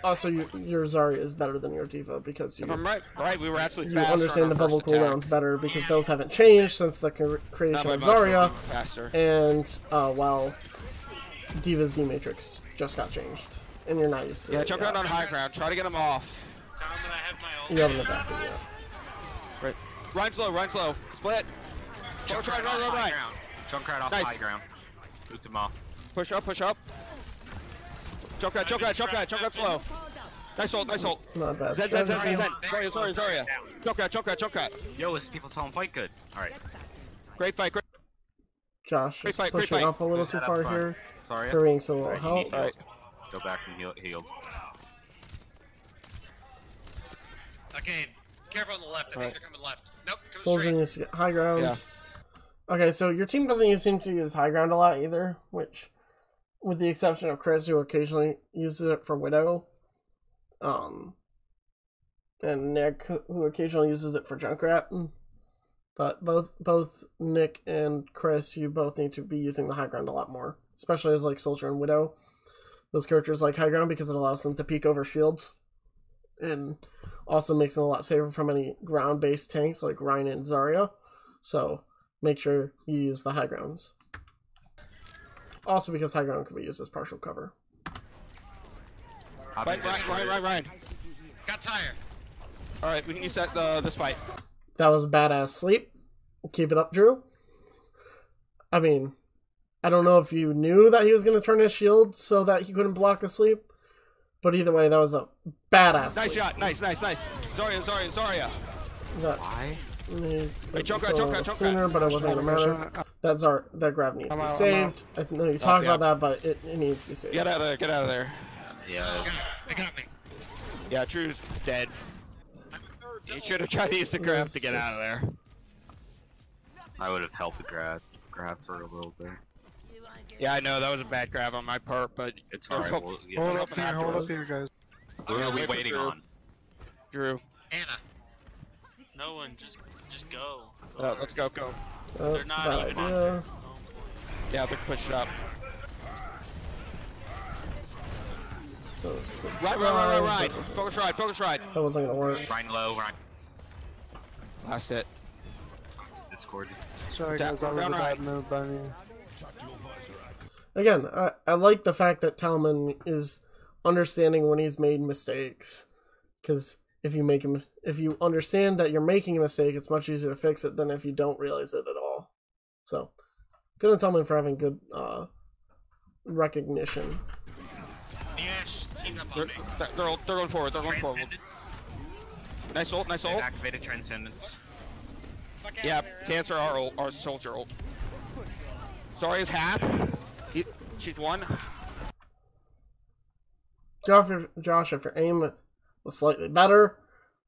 Speaker 1: Also, your Zarya is better than your Diva because
Speaker 4: If
Speaker 1: you
Speaker 4: I'm right, we were actually
Speaker 1: you
Speaker 4: faster
Speaker 1: understand
Speaker 4: on
Speaker 1: the
Speaker 4: our
Speaker 1: bubble
Speaker 4: first attack.
Speaker 1: cooldowns better because those haven't changed since the
Speaker 4: Not
Speaker 1: creation
Speaker 4: by
Speaker 1: of
Speaker 4: much, but we
Speaker 1: Zarya,
Speaker 4: were faster.
Speaker 1: and well, Diva's Z Matrix just got changed, and you're not used to
Speaker 4: Yeah,
Speaker 1: it.
Speaker 4: Junkrat on high ground. Try to get him off.
Speaker 5: Tom and I have my ult.
Speaker 1: You haven't adapted yet.
Speaker 4: Right. Ryan's low. Split. Focus Ryan.
Speaker 2: Junkrat off
Speaker 4: Nice.
Speaker 2: high ground. Boot him off.
Speaker 4: Push up. Junkrat's low. Nice ult.
Speaker 1: Not bad.
Speaker 4: Zen.
Speaker 1: strategy.
Speaker 4: Zarya. Junkrat.
Speaker 2: Yo, is people telling fight good? Alright.
Speaker 4: Great fight.
Speaker 1: Josh
Speaker 4: Great
Speaker 1: is
Speaker 4: fight,
Speaker 1: pushing
Speaker 4: great fight.
Speaker 1: up a little
Speaker 2: Who's
Speaker 1: too
Speaker 2: that
Speaker 1: far
Speaker 2: up front?
Speaker 1: here,
Speaker 2: Sorry.
Speaker 1: hurrying so it'll
Speaker 2: Alright, you
Speaker 1: help.
Speaker 2: need
Speaker 4: Alright.
Speaker 2: Go back and heal.
Speaker 3: Okay, careful on the left. I think
Speaker 4: Alright.
Speaker 3: they're coming left. Nope, coming
Speaker 1: Soldier
Speaker 3: straight.
Speaker 1: needs to get high ground.
Speaker 4: Yeah.
Speaker 1: Okay, so your team doesn't seem to use high ground a lot either, which, with the exception of Chris, who occasionally uses it for Widow, and Nick, who occasionally uses it for Junkrat. But both Nick and Chris, you both need to be using the high ground a lot more, especially as like Soldier and Widow. Those characters like high ground because it allows them to peek over shields, and also makes them a lot safer from any ground-based tanks like Ryan and Zarya. So make sure you use the high grounds. Also because high ground can be used as partial cover.
Speaker 4: Ryan.
Speaker 3: Got tired.
Speaker 4: Alright, we can use that this fight.
Speaker 1: That was a badass sleep. Keep it up, Drew. I mean, I don't know if you knew that he was going to turn his shield so that he couldn't block the sleep. But either way, that was a badass
Speaker 4: Nice
Speaker 1: sleep.
Speaker 4: shot, nice. Zarya.
Speaker 2: Why?
Speaker 1: Choke sooner, but it wasn't going to matter. That grab needs to be saved. I know you talked about that, but it needs to be saved.
Speaker 4: Get out of there.
Speaker 2: Yeah.
Speaker 3: They got me.
Speaker 4: Yeah, Drew's dead. You should have tried to use the grab to get out of there.
Speaker 2: I would have helped the grab for a little bit.
Speaker 4: Yeah, I know, that was a bad grab on my part, but...
Speaker 2: It's alright, we'll get
Speaker 6: Hold up here, guys.
Speaker 2: Who are we waiting on?
Speaker 4: Drew.
Speaker 3: Anna.
Speaker 5: No one, just go.
Speaker 4: Let's go.
Speaker 1: That's a bad idea.
Speaker 4: Yeah, they're pushing up. Right. Focus ride.
Speaker 1: That wasn't gonna work.
Speaker 2: Ryan low, Ryan.
Speaker 4: Last hit.
Speaker 2: Discord.
Speaker 6: Sorry guys, that was a bad move by me.
Speaker 1: Again, I like the fact that Talman is understanding when he's made mistakes. Because if you understand that you're making a mistake, it's much easier to fix it than if you don't realize it at all. So, good on Talman for having good recognition.
Speaker 3: Yes. Team up
Speaker 4: They're
Speaker 3: on me.
Speaker 4: going forward. Nice ult.
Speaker 2: Activated Transcendence.
Speaker 3: Fuck out
Speaker 4: Yeah,
Speaker 3: of there,
Speaker 4: cancel our soldier ult. Zarya's half. She's one.
Speaker 1: Josh, if your aim was slightly better,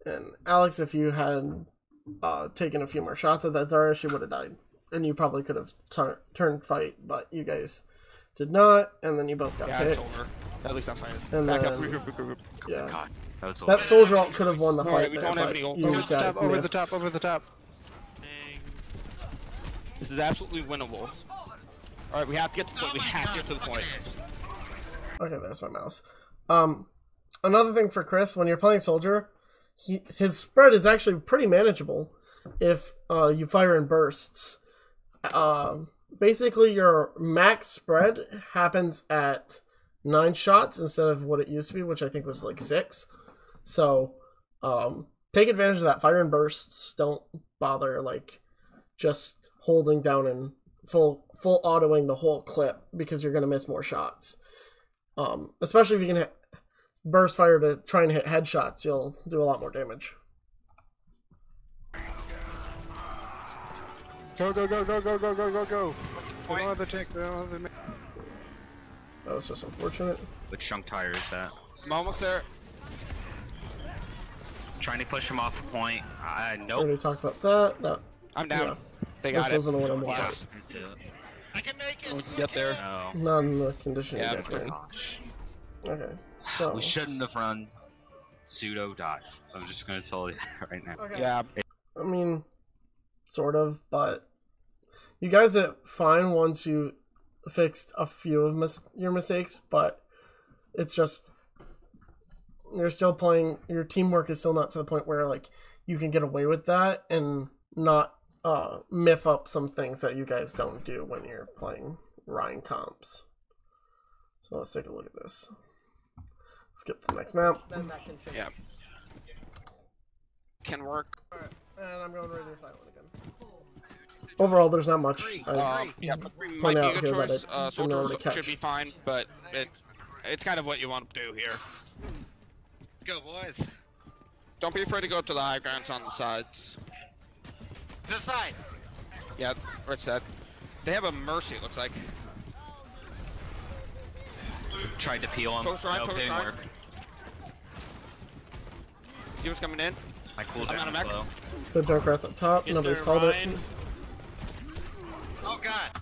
Speaker 1: and Alex, if you had taken a few more shots at that Zarya, she would have died. And you probably could have turned fight, but you guys did not, and then you both got
Speaker 4: Yeah,
Speaker 1: picked.
Speaker 4: I told her. At least I'm fine.
Speaker 1: And
Speaker 4: Back
Speaker 1: then,
Speaker 4: up, regroup.
Speaker 1: yeah.
Speaker 2: God, that was
Speaker 1: That soldier ult could have won the
Speaker 4: Alright,
Speaker 1: fight
Speaker 4: we
Speaker 1: there,
Speaker 4: don't have
Speaker 1: but
Speaker 4: any ult.
Speaker 1: you guys
Speaker 6: Over
Speaker 1: miffed.
Speaker 6: the top.
Speaker 5: Dang.
Speaker 4: This is absolutely winnable. Alright, we have to get to the point. We have to get to the point.
Speaker 1: Okay, there's my mouse. Another thing for Chris, when you're playing soldier, his spread is actually pretty manageable if you fire in bursts. Basically, your max spread happens at 9 shots instead of what it used to be, which I think was like 6. So, take advantage of that. Fire in bursts. Don't bother just holding down and full autoing the whole clip because you're gonna miss more shots. Especially if you can burst fire to try and hit headshots, you'll do a lot more damage.
Speaker 6: Go. They don't have the tank, they don't have the...
Speaker 1: That was just unfortunate.
Speaker 2: Which chunk tire is that?
Speaker 4: I'm almost there.
Speaker 2: Trying to push him off the point. Nope.
Speaker 1: Already talked about that. No.
Speaker 4: I'm down.
Speaker 1: Yeah.
Speaker 4: They got
Speaker 1: This
Speaker 4: it.
Speaker 1: wasn't what I'm
Speaker 2: Yeah.
Speaker 1: watching.
Speaker 3: I can make it.
Speaker 4: We can get there.
Speaker 2: No.
Speaker 1: Not in the condition
Speaker 4: Yeah,
Speaker 1: you guys were in.
Speaker 2: Gosh.
Speaker 1: Okay. So.
Speaker 2: We shouldn't have run pseudo dive. I'm just gonna tell you right now.
Speaker 1: Okay.
Speaker 4: Yeah.
Speaker 1: I mean, sort of, but you guys did fine once you fixed a few of your mistakes, but it's just you're still playing. Your teamwork is still not to the point where you can get away with that and not miff up some things that you guys don't do when you're playing Ryan comps. So let's take a look at this. Skip to the next map. Then that can change.
Speaker 4: Yeah. Can work.
Speaker 1: Alright, and I'm going radio silent again. Overall, there's not much.
Speaker 4: Yeah,
Speaker 1: Point
Speaker 4: might
Speaker 1: out
Speaker 4: be a
Speaker 1: here
Speaker 4: good
Speaker 1: that
Speaker 4: choice.
Speaker 1: I didn't really
Speaker 4: Soldiers
Speaker 1: catch.
Speaker 4: should be fine, but it's kind of what you want to do here.
Speaker 3: Go, boys.
Speaker 4: Don't be afraid to go up to the high grounds on the sides.
Speaker 3: To the side.
Speaker 4: Yeah, right side. They have a mercy, it looks like.
Speaker 2: Tried to peel him.
Speaker 4: Focus right,
Speaker 2: Nope,
Speaker 4: focus
Speaker 2: didn't
Speaker 4: right.
Speaker 2: work.
Speaker 4: He coming in.
Speaker 2: My
Speaker 4: I'm out
Speaker 2: cooldown
Speaker 4: of
Speaker 2: is
Speaker 4: mech.
Speaker 2: low.
Speaker 1: The Junkrat's up top.
Speaker 5: Get
Speaker 1: Nobody's
Speaker 5: there,
Speaker 1: called
Speaker 5: Ryan.
Speaker 1: it.
Speaker 3: Oh god.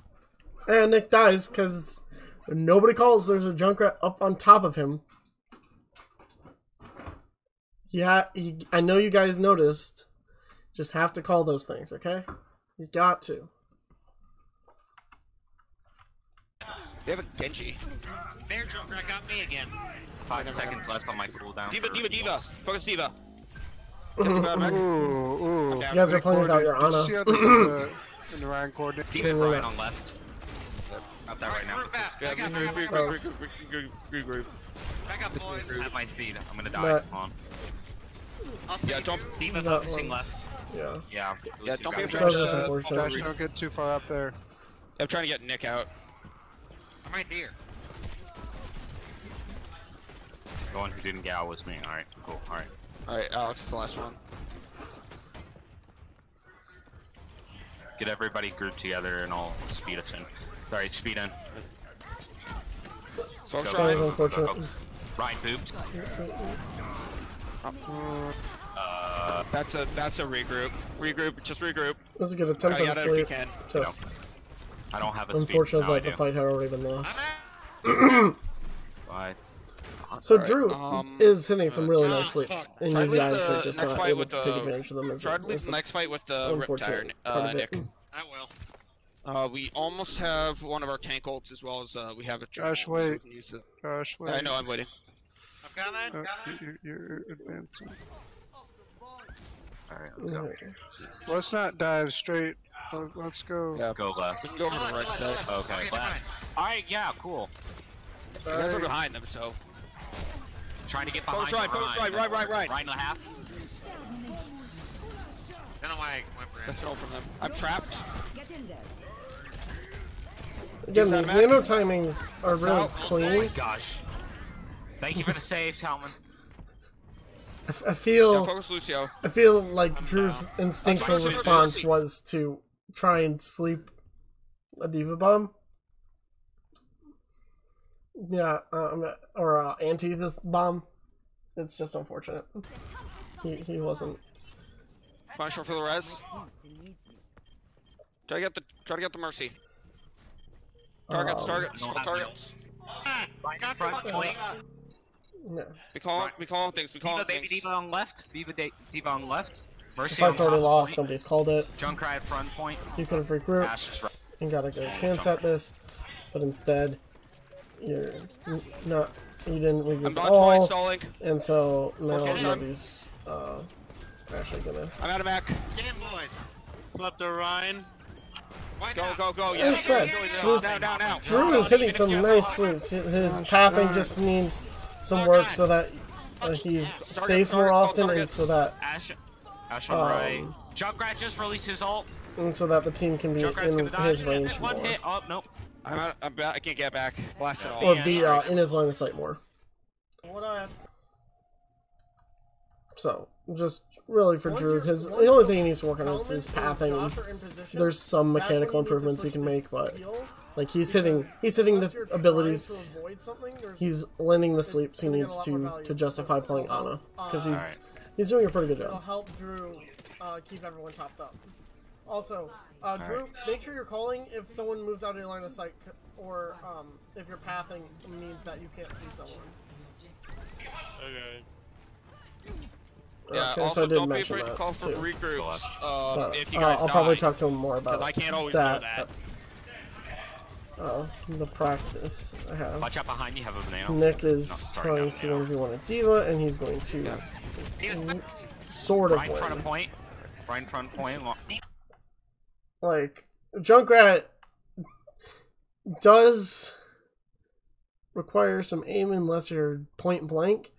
Speaker 1: And Nick dies because nobody calls. There's a Junkrat up on top of him. Yeah, I know you guys noticed. Just have to call those things, okay? You got to.
Speaker 4: They have a Genji.
Speaker 3: Bear Joker got me again.
Speaker 2: 5 seconds left on my cooldown.
Speaker 4: Diva. Focus Diva.
Speaker 6: Ooh.
Speaker 1: You guys are playing without your
Speaker 6: Did you
Speaker 1: Ana.
Speaker 6: see how in the Ryan coordinate.
Speaker 2: Deep and Ryan on left. Out there right now.
Speaker 3: Group back. I got
Speaker 4: Regroup.
Speaker 3: back up, boys.
Speaker 2: At my speed. I'm gonna die.
Speaker 1: But-
Speaker 2: Come on.
Speaker 3: I'll see
Speaker 4: Yeah,
Speaker 3: you.
Speaker 4: don't.
Speaker 2: Diva
Speaker 1: That
Speaker 2: focusing
Speaker 1: was-
Speaker 2: left.
Speaker 1: Yeah.
Speaker 2: Yeah.
Speaker 4: Yeah, don't be
Speaker 2: Lucy,
Speaker 1: That was
Speaker 4: afraid
Speaker 1: just
Speaker 4: to-
Speaker 1: unfortunate.
Speaker 6: Josh, don't get too far up there.
Speaker 4: I'm trying to get Nick out.
Speaker 3: I'm right here.
Speaker 2: The one who didn't get out was me. Alright, cool. Alright.
Speaker 4: Alright, Alex is the last one.
Speaker 2: Get everybody grouped together and I'll speed us in. Sorry, speed in.
Speaker 4: So
Speaker 2: Go,
Speaker 1: That was
Speaker 2: go,
Speaker 1: unfortunate.
Speaker 2: go, go. Ryan pooped.
Speaker 4: That's a regroup. Regroup, just regroup.
Speaker 1: It was a good attempt
Speaker 4: Try
Speaker 1: at
Speaker 4: to
Speaker 1: a
Speaker 4: get out if you
Speaker 1: sleep.
Speaker 4: can.
Speaker 1: Just
Speaker 2: I don't have a speed.
Speaker 1: unfortunate
Speaker 2: No, I
Speaker 1: that the
Speaker 2: do.
Speaker 1: fight had already been lost.
Speaker 2: Bye.
Speaker 1: So
Speaker 4: Alright,
Speaker 1: Drew is hitting some really nice sleeps, and
Speaker 4: Try
Speaker 1: you
Speaker 4: to
Speaker 1: guys
Speaker 4: leave
Speaker 1: are
Speaker 4: the
Speaker 1: just
Speaker 4: next
Speaker 1: not
Speaker 4: fight
Speaker 1: able
Speaker 4: with
Speaker 1: to take advantage of them. As
Speaker 4: Try to leave
Speaker 1: as
Speaker 4: the next fight with the Riptire,
Speaker 1: unfortunate part of it.
Speaker 4: Nick.
Speaker 3: I will.
Speaker 4: We almost have one of our tank ults as well as we have a
Speaker 6: Josh,
Speaker 4: so
Speaker 6: wait.
Speaker 4: we can use it.
Speaker 6: Josh, wait.
Speaker 4: I know, I'm waiting.
Speaker 3: I'm coming.
Speaker 6: You're advancing.
Speaker 2: Alright, let's go.
Speaker 6: Let's not dive straight. Let's go.
Speaker 4: Yeah,
Speaker 2: Go left.
Speaker 4: we can go over to the right side.
Speaker 2: Okay,
Speaker 3: fine.
Speaker 2: Alright, yeah, cool.
Speaker 4: You guys are behind them, so.
Speaker 2: Trying to get
Speaker 4: Focus
Speaker 2: behind
Speaker 4: right,
Speaker 2: Ryan.
Speaker 4: right.
Speaker 2: Right and a half.
Speaker 3: Don't know why I went for
Speaker 4: That's
Speaker 3: it.
Speaker 4: all from them. I'm trapped.
Speaker 1: Again, these nano timings are really
Speaker 2: Oh
Speaker 1: clean.
Speaker 2: my gosh. Thank you for the save, Talman.
Speaker 1: I
Speaker 4: Yeah,
Speaker 1: feel
Speaker 4: focus Lucio.
Speaker 1: like Drew's instinctual
Speaker 4: Mercy,
Speaker 1: response
Speaker 4: Mercy.
Speaker 1: was to try and sleep a diva bomb. Yeah, or anti this bomb. It's just unfortunate. He wasn't.
Speaker 4: Punisher for the res. Try to get the mercy. Targets.
Speaker 2: I don't have
Speaker 4: Targets.
Speaker 2: Right front point.
Speaker 1: No.
Speaker 4: We call things.
Speaker 2: Diva, baby Diva on left. Diva on left.
Speaker 1: The
Speaker 2: Mercy on
Speaker 1: fight's already
Speaker 2: top
Speaker 1: lost.
Speaker 2: point.
Speaker 1: Nobody's called it.
Speaker 2: Junkrat front point.
Speaker 1: You could have regrouped
Speaker 2: Ash is right.
Speaker 1: and got a good chance at this, but instead, you're not. You didn't regroup
Speaker 4: I'm
Speaker 1: at
Speaker 4: not
Speaker 1: all,
Speaker 4: stalling.
Speaker 1: and so now
Speaker 4: Okay, done.
Speaker 1: nobody's actually gonna.
Speaker 4: I'm out of mech.
Speaker 3: Get in, boys.
Speaker 5: Slept to Ryan.
Speaker 3: Why
Speaker 4: Go,
Speaker 3: not?
Speaker 4: go, go.
Speaker 1: As
Speaker 4: Yeah.
Speaker 1: I said,
Speaker 4: Down.
Speaker 1: Drew is hitting some nice sleeps. His pathing just needs some work so that he's safe more often, and so that
Speaker 2: Ash on right. Junkrat just released his ult.
Speaker 1: the team can be
Speaker 2: Junkrat's
Speaker 1: in
Speaker 2: gonna die.
Speaker 1: his range
Speaker 2: One
Speaker 1: more,
Speaker 2: hit. Oh, nope.
Speaker 4: I can't get back. Blast it all.
Speaker 1: or be in his line of sight more. So just really for Drew, the only thing he needs to work on is his pathing. There's some mechanical improvements he can make, but like he's hitting the abilities. He's lending the sleeps he needs to justify playing Ana, because he's doing a pretty good
Speaker 8: It'll
Speaker 1: job.
Speaker 8: help Drew keep everyone topped up. Also, Drew, make sure you're calling if someone moves out of your line of sight, or if your pathing means that you can't see someone.
Speaker 5: Okay.
Speaker 4: Yeah,
Speaker 1: Okay,
Speaker 4: also
Speaker 1: so I did
Speaker 4: don't be
Speaker 1: mention
Speaker 4: afraid to
Speaker 1: that
Speaker 4: call for
Speaker 1: too.
Speaker 4: regroups
Speaker 1: But,
Speaker 4: if you guys
Speaker 1: I'll
Speaker 4: die.
Speaker 1: probably talk to him more about
Speaker 4: I can't always
Speaker 1: that.
Speaker 4: know that.
Speaker 1: The practice I have.
Speaker 2: Watch out behind you. Have a banana.
Speaker 1: Nick is
Speaker 2: No, sorry,
Speaker 1: trying
Speaker 2: no,
Speaker 1: to
Speaker 2: no.
Speaker 1: 1v1 a diva, and he's going to sort of
Speaker 2: Right in front of
Speaker 1: win.
Speaker 2: point. Right in front of point.
Speaker 1: Like, Junkrat does require some aim unless you're point blank,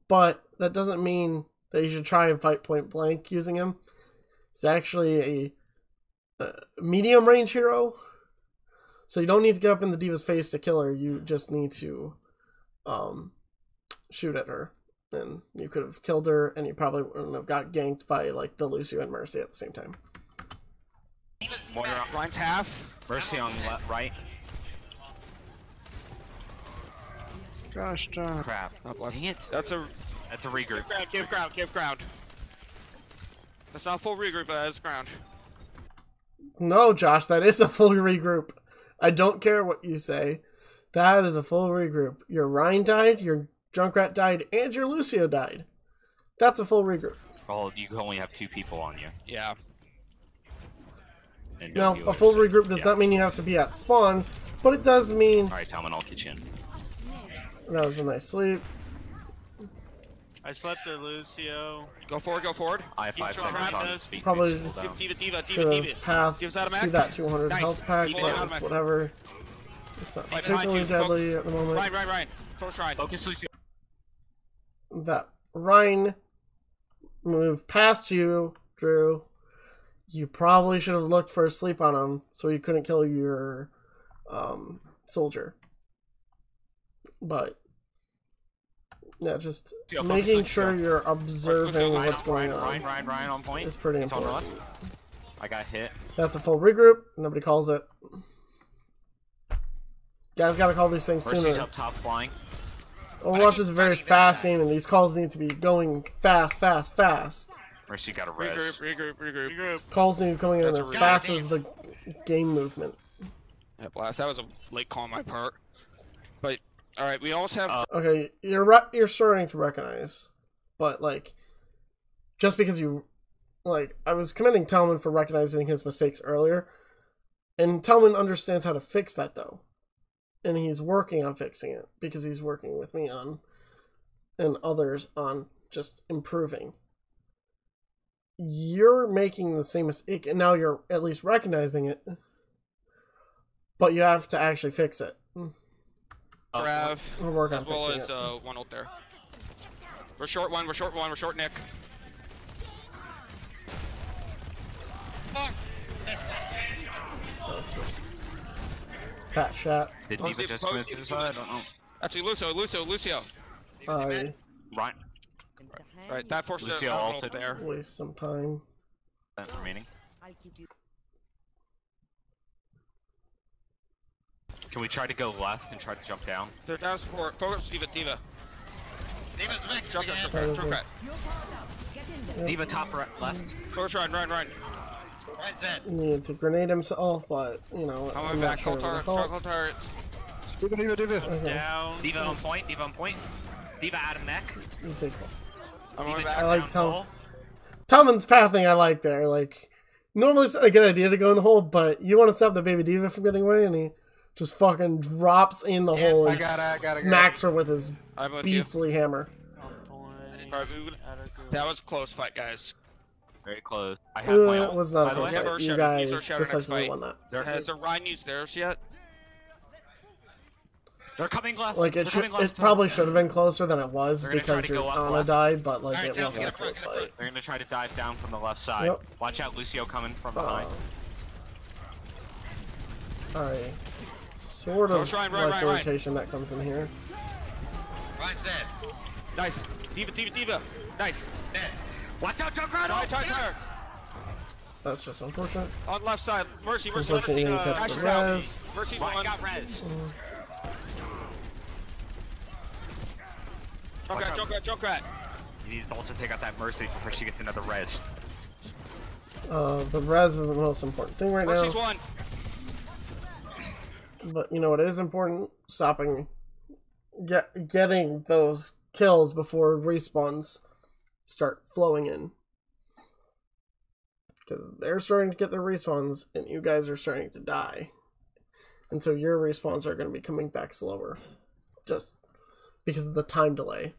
Speaker 1: but that doesn't mean that you should try and fight point blank using him. He's actually a medium range hero, so you don't need to get up in the diva's face to kill her. You just need to shoot at her, and you could have killed her, and you probably wouldn't have got ganked by like the Lucio and Mercy at the same time.
Speaker 2: Moira,
Speaker 4: Ryan's half.
Speaker 2: Mercy on left, right.
Speaker 6: Gosh darn.
Speaker 2: Crap. Dang it.
Speaker 4: That's a
Speaker 2: regroup.
Speaker 4: give ground. That's not full regroup, but that is ground.
Speaker 1: No, Josh, that is a full regroup. I don't care what you say. That is a full regroup. Your Ryan died, your Junkrat died, and your Lucio died. That's a full regroup.
Speaker 2: Well, you only have 2 people on you.
Speaker 4: Yeah.
Speaker 2: And
Speaker 1: Now,
Speaker 2: no
Speaker 1: a full
Speaker 2: healers.
Speaker 1: regroup does not mean you have to be at spawn, but it does mean
Speaker 2: Alright, Talman, I'll get you in.
Speaker 1: that was a nice sleep.
Speaker 5: I slept at Lucio.
Speaker 4: Go forward, go forward.
Speaker 2: I have 5
Speaker 5: He's
Speaker 2: seconds
Speaker 5: trapped
Speaker 2: on
Speaker 5: us.
Speaker 2: speed.
Speaker 1: Probably
Speaker 4: Diva.
Speaker 1: should have passed
Speaker 4: Gives that a
Speaker 1: to
Speaker 4: Mac?
Speaker 1: that 200
Speaker 4: Nice.
Speaker 1: health pack,
Speaker 4: Keep
Speaker 1: but
Speaker 4: it on,
Speaker 1: it's
Speaker 4: Mac.
Speaker 1: whatever. It's not
Speaker 4: Right behind
Speaker 1: particularly
Speaker 4: you.
Speaker 1: deadly at the moment.
Speaker 4: Ryan. Close Ryan.
Speaker 2: Focus Lucio.
Speaker 1: That Rhine moved past you, Drew. You probably should have looked for a sleep on him so you couldn't kill your soldier. But yeah, just making sure you're observing what's going on.
Speaker 2: Ryan on point.
Speaker 1: It's pretty
Speaker 2: He's on the
Speaker 1: important.
Speaker 2: left. I got hit.
Speaker 1: That's a full regroup. Nobody calls it. Guys gotta call these things
Speaker 2: Mercy's
Speaker 1: sooner.
Speaker 2: up top flying.
Speaker 1: Overwatch is a very fast game, and these calls need to be going fast.
Speaker 2: Mercy got a res.
Speaker 4: Regroup.
Speaker 1: Calls need to be coming in
Speaker 4: That's
Speaker 1: as
Speaker 4: a
Speaker 1: fast as the game movement.
Speaker 4: Yeah, blast. That was a late call on my part. But all right, we almost have.
Speaker 1: Okay, you're starting to recognize, but like, just because you, like, I was commending Talman for recognizing his mistakes earlier, and Talman understands how to fix that though, and he's working on fixing it because he's working with me on, and others on just improving. You're making the same mistake, and now you're at least recognizing it, but you have to actually fix it.
Speaker 4: Grav,
Speaker 1: We'll work on
Speaker 4: as well
Speaker 1: fixing
Speaker 4: as
Speaker 1: it.
Speaker 4: one ult there. We're short one. We're short Nick.
Speaker 1: That's just fat chat.
Speaker 2: Did Diva just commit suicide? I don't know.
Speaker 4: Actually, Lucio.
Speaker 2: Ryan.
Speaker 4: Right, that forced
Speaker 2: Lucio
Speaker 4: the
Speaker 2: ulted.
Speaker 4: there.
Speaker 1: Waste some time.
Speaker 2: Remaining. Can we try to go left and try to jump down?
Speaker 4: They're down support. Focus, Diva.
Speaker 3: Diva's back
Speaker 4: Jump
Speaker 3: again.
Speaker 4: that.
Speaker 2: Diva top left.
Speaker 4: Focus, Ryan.
Speaker 3: Right set.
Speaker 1: He needed to grenade himself, but you know,
Speaker 4: I'm
Speaker 1: I'm
Speaker 4: back.
Speaker 1: not sure.
Speaker 4: Call turret.
Speaker 6: Diva.
Speaker 1: Okay.
Speaker 5: Down.
Speaker 2: Diva on point. Diva out of mech.
Speaker 1: You say cool.
Speaker 4: I'm going
Speaker 1: I
Speaker 4: back.
Speaker 1: like Talman's pathing. I like there. Like, normally it's a good idea to go in the hole, but you want to stop the baby Diva from getting away, and he just fucking drops in the hole and smacks her with his
Speaker 4: I'm with you.
Speaker 1: beastly hammer.
Speaker 4: Alright, that was a close fight, guys.
Speaker 2: Very close. I have my
Speaker 1: It
Speaker 2: ult.
Speaker 1: was not
Speaker 2: by
Speaker 1: a
Speaker 2: the
Speaker 1: close
Speaker 2: way.
Speaker 4: Yeah,
Speaker 1: fight.
Speaker 4: but
Speaker 1: You
Speaker 4: Use
Speaker 1: guys
Speaker 4: our shadow next
Speaker 1: decisively
Speaker 4: fight.
Speaker 1: won that.
Speaker 4: Has Ryan used theirs yet?
Speaker 2: They're coming left.
Speaker 1: Like,
Speaker 2: They're coming left.
Speaker 1: it probably should have been closer than it was
Speaker 2: They're gonna try
Speaker 1: because
Speaker 2: to
Speaker 1: your
Speaker 2: go up
Speaker 1: Ana
Speaker 2: left.
Speaker 1: died, but like,
Speaker 3: Alright,
Speaker 1: it
Speaker 3: Tails,
Speaker 1: wasn't a
Speaker 3: get up front,
Speaker 1: close
Speaker 3: get up
Speaker 1: fight.
Speaker 2: They're gonna try to dive down from the left side.
Speaker 1: Yep.
Speaker 2: Watch out, Lucio coming from behind.
Speaker 1: I sort of
Speaker 4: Ryan,
Speaker 1: like the
Speaker 4: Ryan.
Speaker 1: rotation that comes in here.
Speaker 3: Ryan's dead.
Speaker 4: Nice. Diva. Nice.
Speaker 3: Dead.
Speaker 2: Watch out, Junkrat!
Speaker 4: Tire.
Speaker 1: That's just unfortunate.
Speaker 4: On left side. Mercy.
Speaker 1: Unfortunately, you didn't catch the res.
Speaker 4: Mercy's
Speaker 2: Ryan
Speaker 4: on.
Speaker 2: got res.
Speaker 4: Junkrat.
Speaker 2: You need to also take out that Mercy before she gets another res.
Speaker 1: The res is the most important thing right
Speaker 4: Mercy's
Speaker 1: now.
Speaker 4: one.
Speaker 1: But you know what is important? Stopping, getting those kills before respawns start flowing in. Because they're starting to get their respawns, and you guys are starting to die. And so your respawns are going to be coming back slower. Just because of the time delay.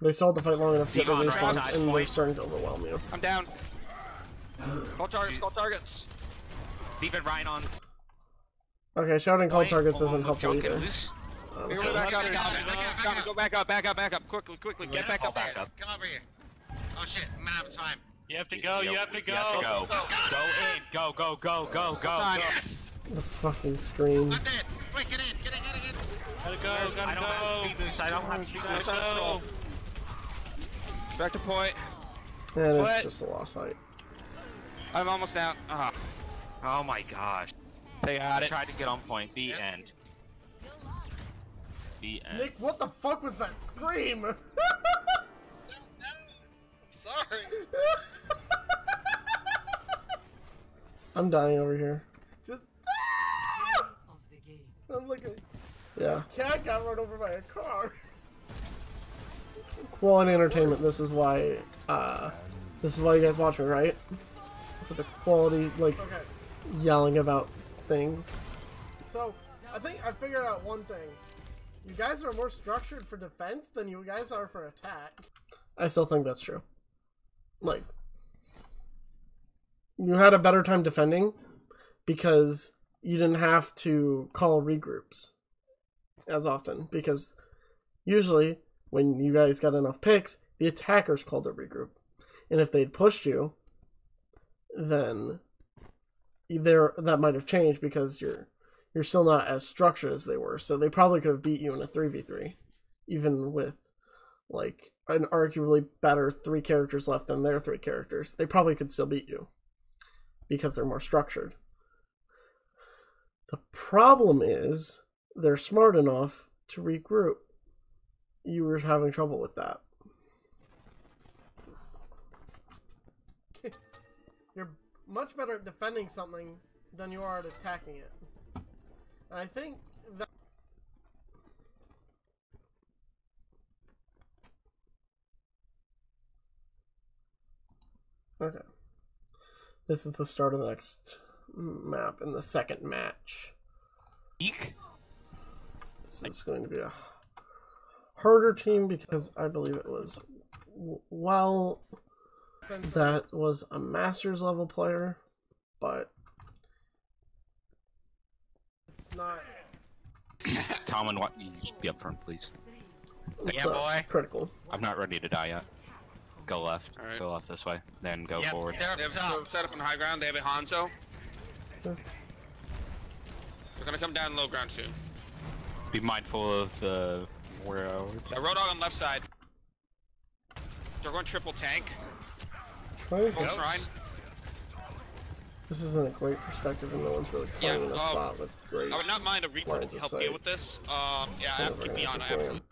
Speaker 1: They stalled the fight long enough to get their
Speaker 2: Diva on
Speaker 1: respawns,
Speaker 2: right side,
Speaker 1: and they're
Speaker 2: point.
Speaker 1: starting to overwhelm you.
Speaker 4: I'm down. Call targets.
Speaker 2: Diva and Ryan on
Speaker 1: Okay, shouting call
Speaker 2: point.
Speaker 1: targets isn't
Speaker 2: Move
Speaker 1: helpful
Speaker 2: Junk and
Speaker 1: either.
Speaker 2: loose.
Speaker 1: Honestly.
Speaker 4: Go back up. Quickly. Get back up.
Speaker 2: Back up.
Speaker 3: Come over here. Oh shit, I'm out of time.
Speaker 5: You have to go. You have to go.
Speaker 2: Go in. Go.
Speaker 1: The fucking scream.
Speaker 3: I'm dead. Quick, get in.
Speaker 5: Gotta go.
Speaker 2: I don't have speed boost. I don't have speed boost.
Speaker 5: Go.
Speaker 4: Back to point.
Speaker 1: And it's
Speaker 4: What?
Speaker 1: just a lost fight.
Speaker 4: I'm almost down.
Speaker 2: Oh my gosh.
Speaker 4: They got
Speaker 2: I
Speaker 4: it.
Speaker 2: tried to get on point. The end. The end.
Speaker 1: Nick, what the fuck was that scream?
Speaker 3: Sorry.
Speaker 1: I'm dying over here. Just I'm like a cat got run over by a car. Quality entertainment. This is why you guys watch me, right? For the quality, like yelling about things. So I think I figured out one thing.
Speaker 8: You guys are more structured for defense than you guys are for attack.
Speaker 1: I still think that's true. Like, you had a better time defending because you didn't have to call regroups as often. Because usually, when you guys got enough picks, the attackers called a regroup. And if they'd pushed you, then that might have changed because you're still not as structured as they were. So they probably could have beat you in a 3v3, even with like an arguably better 3 characters left than their 3 characters. They probably could still beat you because they're more structured. The problem is they're smart enough to regroup. You were having trouble with that.
Speaker 8: You're much better at defending something than you are at attacking it. And I think that...
Speaker 1: Okay. This is the start of the next map in the second match.
Speaker 2: Eek.
Speaker 1: This is going to be a harder team because I believe it was that was a Masters level player, but
Speaker 8: it's not.
Speaker 2: Talman, what? You just be up front, please.
Speaker 1: it's
Speaker 3: Yeah, boy.
Speaker 1: critical.
Speaker 2: I'm not ready to die yet. Go left.
Speaker 4: Alright.
Speaker 2: Go left this way. Then go
Speaker 3: Yep,
Speaker 2: forward.
Speaker 3: they're up
Speaker 4: They have
Speaker 3: top.
Speaker 4: set up on high ground. They have a Hanzo. They're gonna come down low ground soon.
Speaker 2: Be mindful of the where.
Speaker 4: Yeah, Road Dogg on left side. They're going triple tank.
Speaker 1: Trying
Speaker 4: Full
Speaker 1: to-
Speaker 4: Trine.
Speaker 1: This isn't a great perspective, and no one's really playing in a spot with great.
Speaker 4: I would not mind a recruit
Speaker 1: Lines
Speaker 4: to
Speaker 1: of
Speaker 4: help
Speaker 1: sight.
Speaker 4: deal with this. Yeah, I have to keep me on. I have to.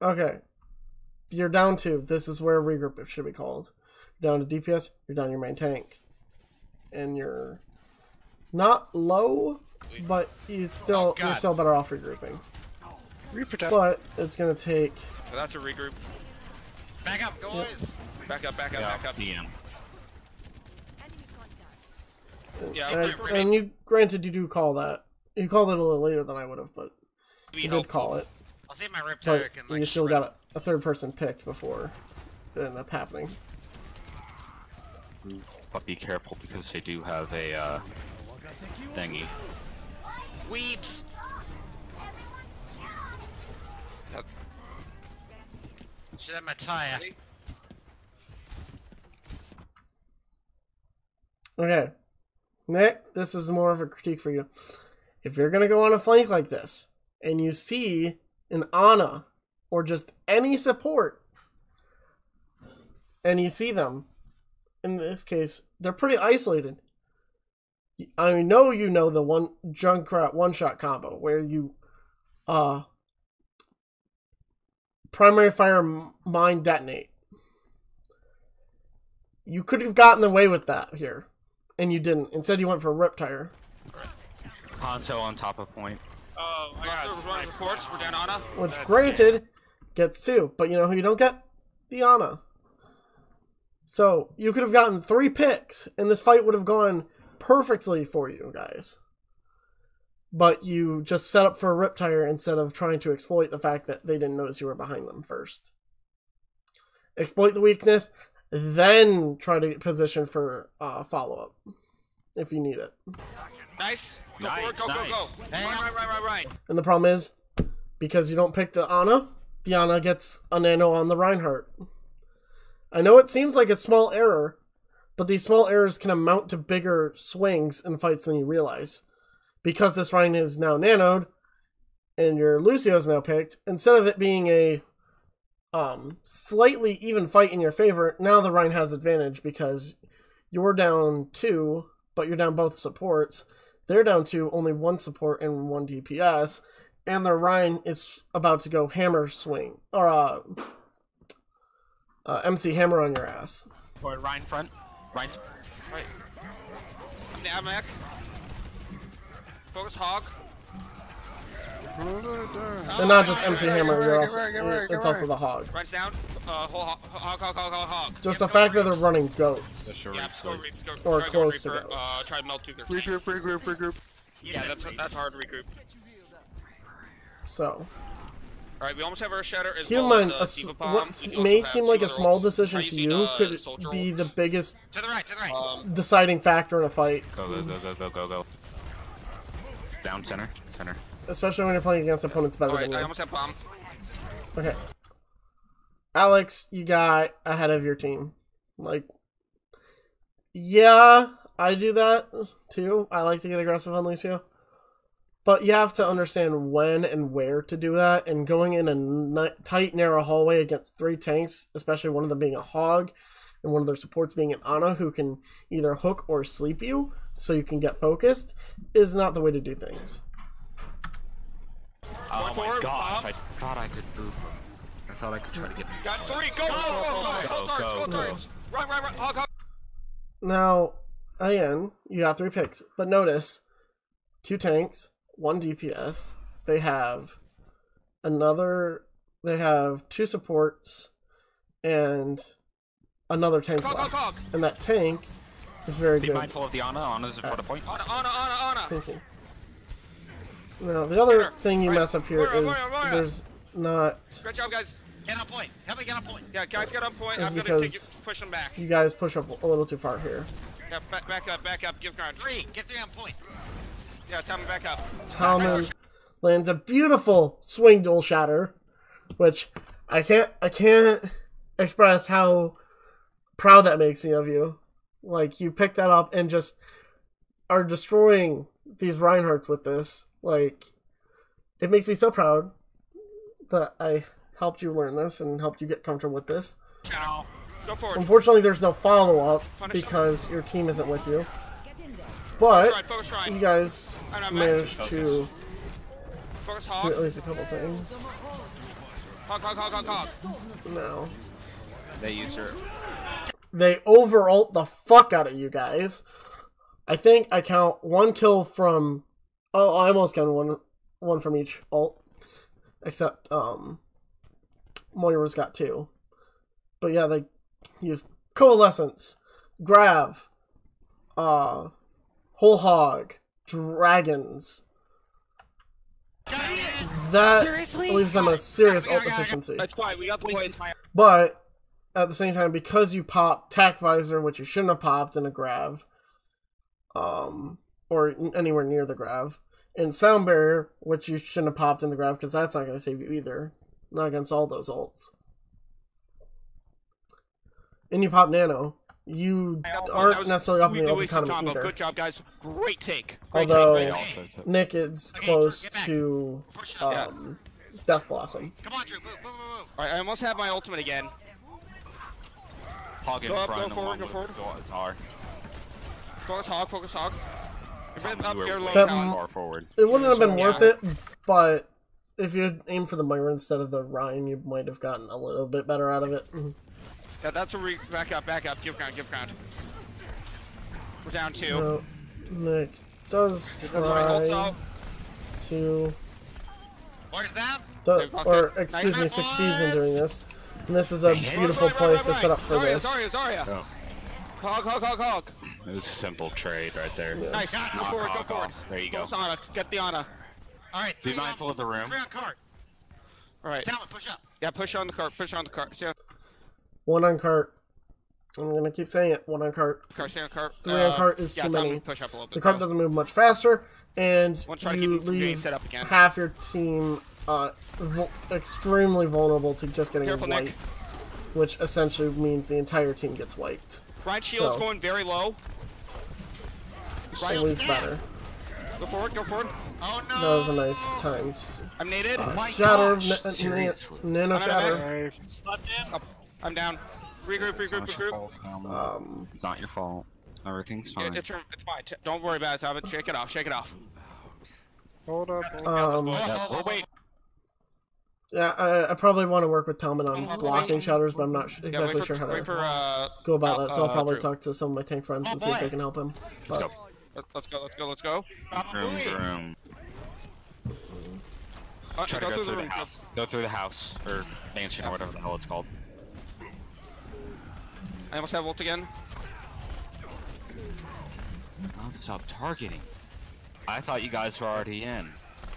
Speaker 1: Okay. You're down 2. This is where regroup should be called. You're down to DPS, you're down your main tank. And you're not low, but you're still better off regrouping.
Speaker 6: Reprotect.
Speaker 1: But it's gonna take
Speaker 4: So that's a regroup.
Speaker 3: Back up, guys.
Speaker 4: Back up, back up, back up.
Speaker 2: DM.
Speaker 4: Yeah,
Speaker 1: and you granted you do call that. You called it a little later than I would have, but you did call it.
Speaker 3: I'll see if my rip
Speaker 1: But
Speaker 3: tire can like.
Speaker 1: you still
Speaker 3: shred.
Speaker 1: got a third person picked before it ended up happening.
Speaker 2: But be careful because they do have a thingy.
Speaker 3: Weeps. Should have my tire.
Speaker 1: Okay. Nick, this is more of a critique for you. If you're going to go on a flank like this, and you see an Ana, or just any support, and you see them, in this case, they're pretty isolated. I know you know the one Junkrat one-shot combo, where you, primary fire mine detonate. You could have gotten away with that here. And you didn't. Instead, you went for a rip tire.
Speaker 2: Hanzo on top of point.
Speaker 5: Oh, I got
Speaker 4: We're running reports. We're down Ana.
Speaker 1: Which, granted, gets 2. But you know who you don't get? The Ana. So, you could have gotten 3 picks, and this fight would have gone perfectly for you guys. But you just set up for a rip tire instead of trying to exploit the fact that they didn't notice you were behind them first. Exploit the weakness, then try to position for follow-up if you need it.
Speaker 4: Nice. Go
Speaker 2: Nice,
Speaker 4: forward. Go,
Speaker 2: nice.
Speaker 4: go, go. Right.
Speaker 1: And the problem is, because you don't pick the Ana gets a nano on the Reinhardt. I know it seems like a small error, but these small errors can amount to bigger swings in fights than you realize. Because this Rein is now nanoed, and your Lucio's now picked, instead of it being a slightly even fight in your favor, now the Rein has advantage because you're down 2, but you're down both supports. They're down 2, only 1 support and 1 DPS, and their Rein is about to go hammer swing, or MC hammer on your ass.
Speaker 2: Or Ryan front. Ryan's
Speaker 4: Right. I'm Mac. Focus Hog.
Speaker 1: And not just MC hammer, you're also, it's also the hog.
Speaker 4: Rein's down. Whole hog.
Speaker 1: Just the fact that they're running goats.
Speaker 2: That's your
Speaker 4: Yeah, go
Speaker 2: Reaper.
Speaker 4: Reaper. Go,
Speaker 1: Or
Speaker 4: try
Speaker 1: close
Speaker 4: go
Speaker 1: to
Speaker 4: Reaper.
Speaker 1: goats.
Speaker 4: Try to melt through their tank.
Speaker 6: Regroup.
Speaker 4: Yeah, that's hard to regroup.
Speaker 8: So.
Speaker 4: Alright, we almost have our shatter as
Speaker 8: Keep in
Speaker 4: well
Speaker 8: mind,
Speaker 4: as Diva Bomb.
Speaker 8: what
Speaker 4: We
Speaker 8: may
Speaker 4: also have
Speaker 8: seem
Speaker 4: two
Speaker 8: like a
Speaker 4: other
Speaker 8: small
Speaker 4: ults.
Speaker 8: decision
Speaker 4: Try
Speaker 8: to
Speaker 4: using,
Speaker 8: you could
Speaker 4: soldier
Speaker 8: be
Speaker 4: ults.
Speaker 8: the biggest
Speaker 3: To the right, to the right.
Speaker 8: deciding factor in a fight.
Speaker 2: Go. Down center.
Speaker 8: Especially when you're playing against opponents better
Speaker 4: Alright,
Speaker 8: than
Speaker 4: I
Speaker 8: you.
Speaker 4: almost have bomb.
Speaker 8: Okay. Alex, you got ahead of your team. Like, yeah, I do that too. I like to get aggressive on Lucio. But you have to understand when and where to do that. And going in a tight, narrow hallway against 3 tanks, especially one of them being a hog, and one of their supports being an Ana who can either hook or sleep you so you can get focused, is not the way to do things.
Speaker 2: Oh my gosh, I thought I could move. I thought I could try to get.
Speaker 4: Got 3, go!
Speaker 2: Go.
Speaker 4: Run, hog.
Speaker 8: Now, again, you got 3 picks. But notice, 2 tanks, 1 DPS. They have 2 supports, and another tank left. And that tank is very
Speaker 2: Be
Speaker 8: good.
Speaker 2: mindful of the Ana. Ana's a point.
Speaker 4: Ana.
Speaker 8: Thank you. Now, the other thing you mess up here is there's not...
Speaker 4: Great job, guys.
Speaker 3: Get on point. Help me get on point.
Speaker 4: Yeah, guys, get on point.
Speaker 8: Is
Speaker 4: I'm gonna
Speaker 8: because
Speaker 4: push them back.
Speaker 8: You guys push up a little too far here.
Speaker 4: Yeah, back up. Give ground.
Speaker 3: 3, get 3 on point.
Speaker 4: Yeah, Talman, back up.
Speaker 8: Talman lands a beautiful swing dual shatter, which I can't express how proud that makes me of you. Like, you picked that up and just are destroying these Reinhardts with this. Like, it makes me so proud that I helped you learn this and helped you get comfortable with this.
Speaker 4: Go forward.
Speaker 8: Unfortunately, there's no follow-up because your team isn't with you. But
Speaker 4: Focus Trine.
Speaker 8: you guys managed to
Speaker 4: Focus
Speaker 8: do
Speaker 4: hog.
Speaker 8: at least a couple things.
Speaker 4: Hog.
Speaker 8: No.
Speaker 2: They use her.
Speaker 8: They over-ult the fuck out of you guys. I think I count 1 kill from... Oh, I almost counted one from each ult. Except, Moira's got 2. But yeah, they use Coalescence, Grav, Whole Hog, Dragons. That leaves them a serious ult deficiency.
Speaker 4: That's fine, we got the point.
Speaker 8: But at the same time, because you pop Tac Visor, which you shouldn't have popped in a Grav, or anywhere near the Grav, and Sound Barrier, which you shouldn't have popped in the Grav, because that's not going to save you either. Not against all those ults. And you pop Nano. You aren't necessarily up in the ult economy either.
Speaker 4: Good job, guys. Great take.
Speaker 8: Although Nick is close to Death Blossom.
Speaker 3: Come on, Drew. Move.
Speaker 4: Alright, I almost have my ultimate again.
Speaker 2: Hog in
Speaker 4: Go
Speaker 2: front.
Speaker 4: forward.
Speaker 2: It's R.
Speaker 4: Focus hog. Up
Speaker 2: You
Speaker 4: here
Speaker 2: were
Speaker 4: low
Speaker 8: That-
Speaker 4: town.
Speaker 2: far forward.
Speaker 8: It wouldn't have been worth it, but if you had aimed for the Myra instead of the Ryan, you might have gotten a little bit better out of it.
Speaker 4: Yeah, that's a back up. Give ground. We're down 2.
Speaker 8: No, Nick does
Speaker 4: Alright,
Speaker 8: try to...
Speaker 3: Where's that?
Speaker 8: Or, excuse me, succeeds in doing this. And this is a beautiful place to set up for this.
Speaker 4: Zarya.
Speaker 2: Oh.
Speaker 4: Hog.
Speaker 2: It was a simple trade right there.
Speaker 8: Yeah.
Speaker 4: Nice. Go forward.
Speaker 2: Off. There you go.
Speaker 4: Focus Ana. Get the Ana.
Speaker 3: Alright,
Speaker 2: Be mindful of the room.
Speaker 3: 3 on cart.
Speaker 4: Alright.
Speaker 3: Talman, push up.
Speaker 4: Yeah, push on the cart. Yeah.
Speaker 8: 1 on cart. I'm gonna keep saying it. 1 on cart.
Speaker 4: Stay on cart.
Speaker 8: 3 on cart is
Speaker 4: yeah,
Speaker 8: too many.
Speaker 4: Push up a little bit.
Speaker 8: The cart doesn't move much faster, and
Speaker 4: Try to
Speaker 8: you
Speaker 4: keep you
Speaker 8: leave
Speaker 4: set up again.
Speaker 8: half your team extremely vulnerable to just getting
Speaker 4: Careful,
Speaker 8: wiped.
Speaker 4: Nick.
Speaker 8: Which essentially means the entire team gets wiped.
Speaker 4: Ryan shield's
Speaker 8: So-
Speaker 4: going very low.
Speaker 8: Always better.
Speaker 4: Go forward.
Speaker 3: Oh no!
Speaker 8: That was a nice time.
Speaker 4: I'm naded.
Speaker 8: Shatter,
Speaker 2: Seriously.
Speaker 8: Nano
Speaker 4: I'm
Speaker 8: Shatter.
Speaker 4: I'm down. Regroup.
Speaker 2: It's not your fault. Everything's fine.
Speaker 4: It's fine. Don't worry about it, Talbot. Shake it off.
Speaker 6: Hold up.
Speaker 4: We'll wait.
Speaker 8: Yeah, I probably want to work with Talman on blocking shatters, but I'm not exactly sure how
Speaker 4: wait for,
Speaker 8: to go about that. So I'll probably
Speaker 4: Drew.
Speaker 8: talk to some of my tank friends and see if they can help him.
Speaker 2: Let's go.
Speaker 4: Let's go.
Speaker 2: Room. Try to go through the house. Go through the house, or mansion, or whatever the hell it's called.
Speaker 4: I almost have ult again.
Speaker 2: Don't stop targeting. I thought you guys were already in.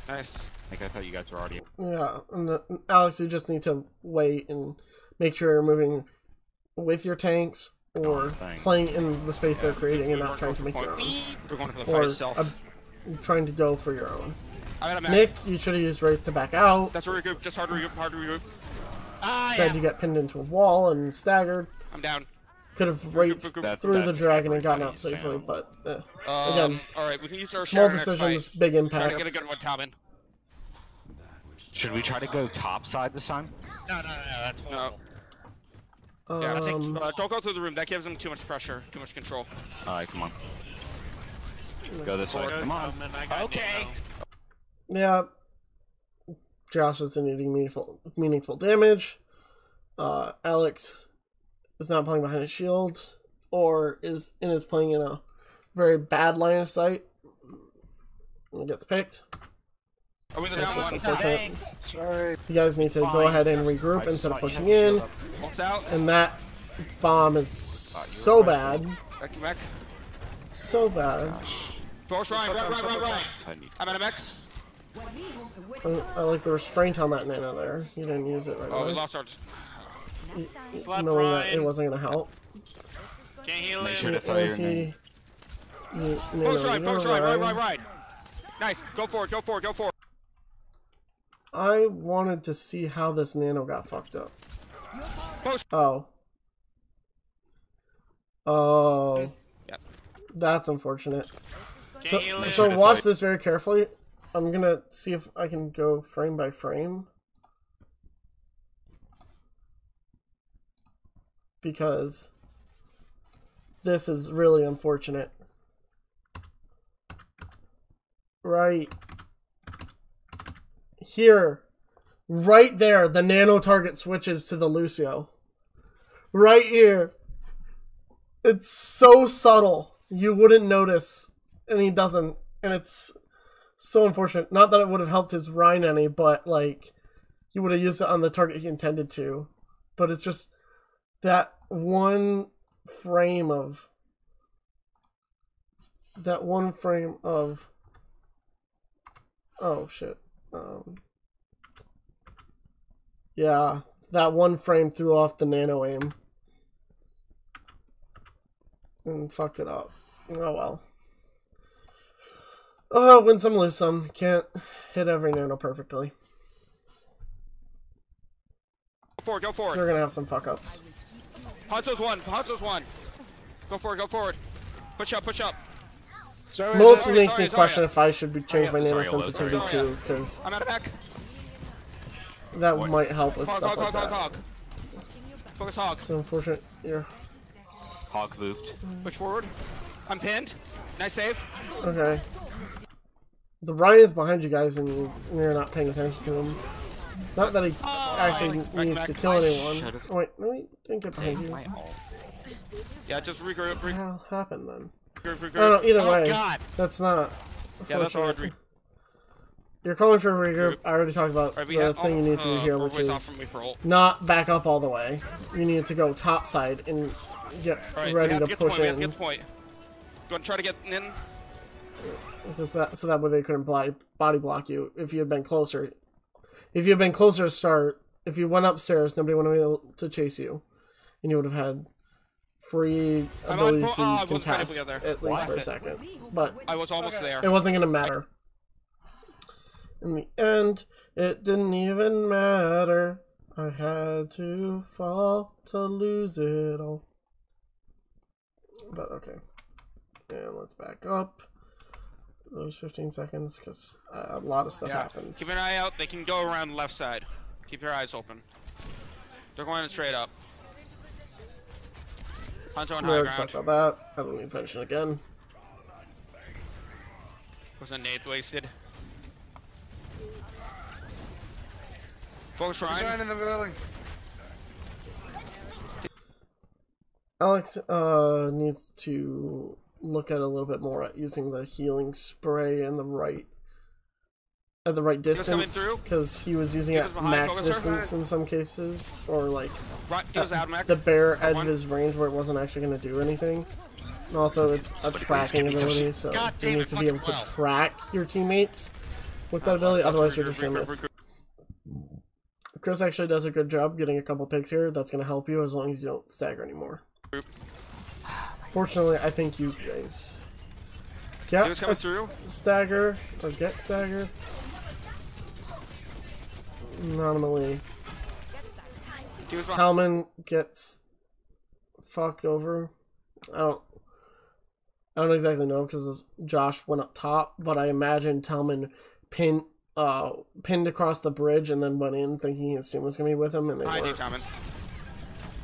Speaker 4: Nice.
Speaker 2: Like I thought you guys were already.
Speaker 1: Yeah, and Alex, you just need to wait and make sure you're moving with your tanks or playing in the space they're creating and not trying to make your own.
Speaker 4: We're going for the fight
Speaker 1: Or
Speaker 4: itself.
Speaker 1: trying to go for your own.
Speaker 4: I got a mech.
Speaker 1: Nick, you should have used Wraith to back out.
Speaker 4: That's a regroup. Just hard to regroup. Hard to regroup.
Speaker 1: Instead, you get pinned into a wall and staggered.
Speaker 4: I'm down.
Speaker 1: Could have Wraith through the dragon and gotten out safely, but again,
Speaker 4: all right, we can use our
Speaker 1: small
Speaker 4: Sharon next
Speaker 1: decisions,
Speaker 4: fight.
Speaker 1: big
Speaker 4: Try
Speaker 1: impact.
Speaker 4: to get a good one, Talman.
Speaker 2: Should we try to go top side this time?
Speaker 3: No, that's horrible.
Speaker 4: Yeah, I think don't go through the room. That gives them too much pressure, too much control.
Speaker 2: Alright, come on. Go this way. Come on.
Speaker 5: Okay.
Speaker 1: Yeah, Josh is needing meaningful damage. Alex is not playing behind a shield, or is playing in a very bad line of sight. And gets picked.
Speaker 4: Are we the
Speaker 1: That's
Speaker 4: down
Speaker 1: just
Speaker 4: one?
Speaker 1: unfortunate.
Speaker 6: Sorry.
Speaker 1: You guys need to go ahead and regroup instead of pushing in.
Speaker 4: Bolts out.
Speaker 1: And that bomb is so bad.
Speaker 4: Back to back.
Speaker 1: So bad.
Speaker 4: Force Ryan, right. I'm at a mech.
Speaker 1: I like the restraint on that nano there. You didn't use it right
Speaker 4: Oh, we
Speaker 1: away.
Speaker 4: lost our.
Speaker 5: Slap
Speaker 1: Knowing that
Speaker 5: Ryan.
Speaker 1: it wasn't going to help.
Speaker 5: Can't heal
Speaker 2: Make
Speaker 5: him.
Speaker 2: sure to throw your name.
Speaker 4: Force Ryan, right. Nice. Go for it.
Speaker 1: I wanted to see how this nano got fucked up.
Speaker 4: Push.
Speaker 1: Oh.
Speaker 4: Yep.
Speaker 1: That's unfortunate.
Speaker 5: Can't heal him.
Speaker 1: So watch this very carefully. I'm gonna see if I can go frame by frame. Because this is really unfortunate. Right here, right there, the nano target switches to the Lucio. Right here. It's so subtle. You wouldn't notice. And he doesn't. And it's so unfortunate. Not that it would have helped his Rhine any, but like, he would have used it on the target he intended to. But it's just that one frame of... Oh, shit. Yeah, that one frame threw off the nano aim. And fucked it up. Oh, well. Oh, win some, lose some. Can't hit every nano perfectly.
Speaker 4: Go for it.
Speaker 1: You're gonna have some fuck-ups.
Speaker 4: Poncho's one. Go for it. Push up.
Speaker 6: Sorry.
Speaker 1: Most
Speaker 4: sorry,
Speaker 1: makes
Speaker 4: sorry,
Speaker 1: me question
Speaker 4: sorry.
Speaker 1: if I should be changing my nano
Speaker 2: Sorry,
Speaker 1: sensitivity
Speaker 4: sorry.
Speaker 1: too, because
Speaker 4: I'm at a mech.
Speaker 1: that might help with stuff like that.
Speaker 4: Hog. Focus hog.
Speaker 1: So unfortunate. You're
Speaker 2: Hawk booped.
Speaker 4: Push forward. I'm pinned. Nice save.
Speaker 1: okay. The Ryan is behind you guys, and you're not paying attention to him. Not that he actually needs to kill anyone. Oh, wait, no, he didn't get behind you.
Speaker 4: Yeah, just regroup.
Speaker 1: What the hell happened then?
Speaker 4: Regroup.
Speaker 1: Oh, no, either
Speaker 4: Oh,
Speaker 1: way,
Speaker 4: God.
Speaker 1: that's not.
Speaker 4: Yeah, that's hard.
Speaker 1: You're calling for a regroup. I already talked about
Speaker 4: Alright, we
Speaker 1: the
Speaker 4: have
Speaker 1: thing you need to do here, which
Speaker 4: ways off
Speaker 1: is
Speaker 4: from me for ult.
Speaker 1: not back up all the way. You need to go top side and get
Speaker 4: Alright,
Speaker 1: ready
Speaker 4: we have
Speaker 1: to
Speaker 4: to get
Speaker 1: push
Speaker 4: the point. We have
Speaker 1: in.
Speaker 4: to get the point. Do you want to try to get in?
Speaker 1: Because so that way they couldn't body block you if you had been closer. If you had been closer to start, if you went upstairs, nobody would have been able to chase you, and you would have had free ability to contest at least for a second. But
Speaker 4: I was almost there.
Speaker 1: it wasn't going to matter. In the end, it didn't even matter. I had to fall to lose it all. But okay. And let's back up those 15 seconds, because a lot of stuff happens.
Speaker 4: Keep an eye out. They can go around the left side. Keep your eyes open. They're going straight up. Hunter on
Speaker 1: We
Speaker 4: high
Speaker 1: already
Speaker 4: ground.
Speaker 1: talked about that. I don't need to mention it again.
Speaker 4: Was a nade wasted. Focus Ryan.
Speaker 6: Sign in the building.
Speaker 1: Alex needs to look at a little bit more at using the healing spray in the right at the right distance, because he was using it at max distance in some cases, or like the bare edge of his range where it wasn't actually going to do anything. And also, it's a tracking ability, so you need to be able to track your teammates with that ability. Otherwise, you're just gonna miss. Chris actually does a good job getting a couple picks here. That's gonna help you as long as you don't stagger anymore. Fortunately, I think you guys get a stagger or get staggered. Nominally, Talman gets fucked over. I don't exactly know because Josh went up top, but I imagine Talman pinned across the bridge and then went in thinking his team was gonna be with him, and they weren't.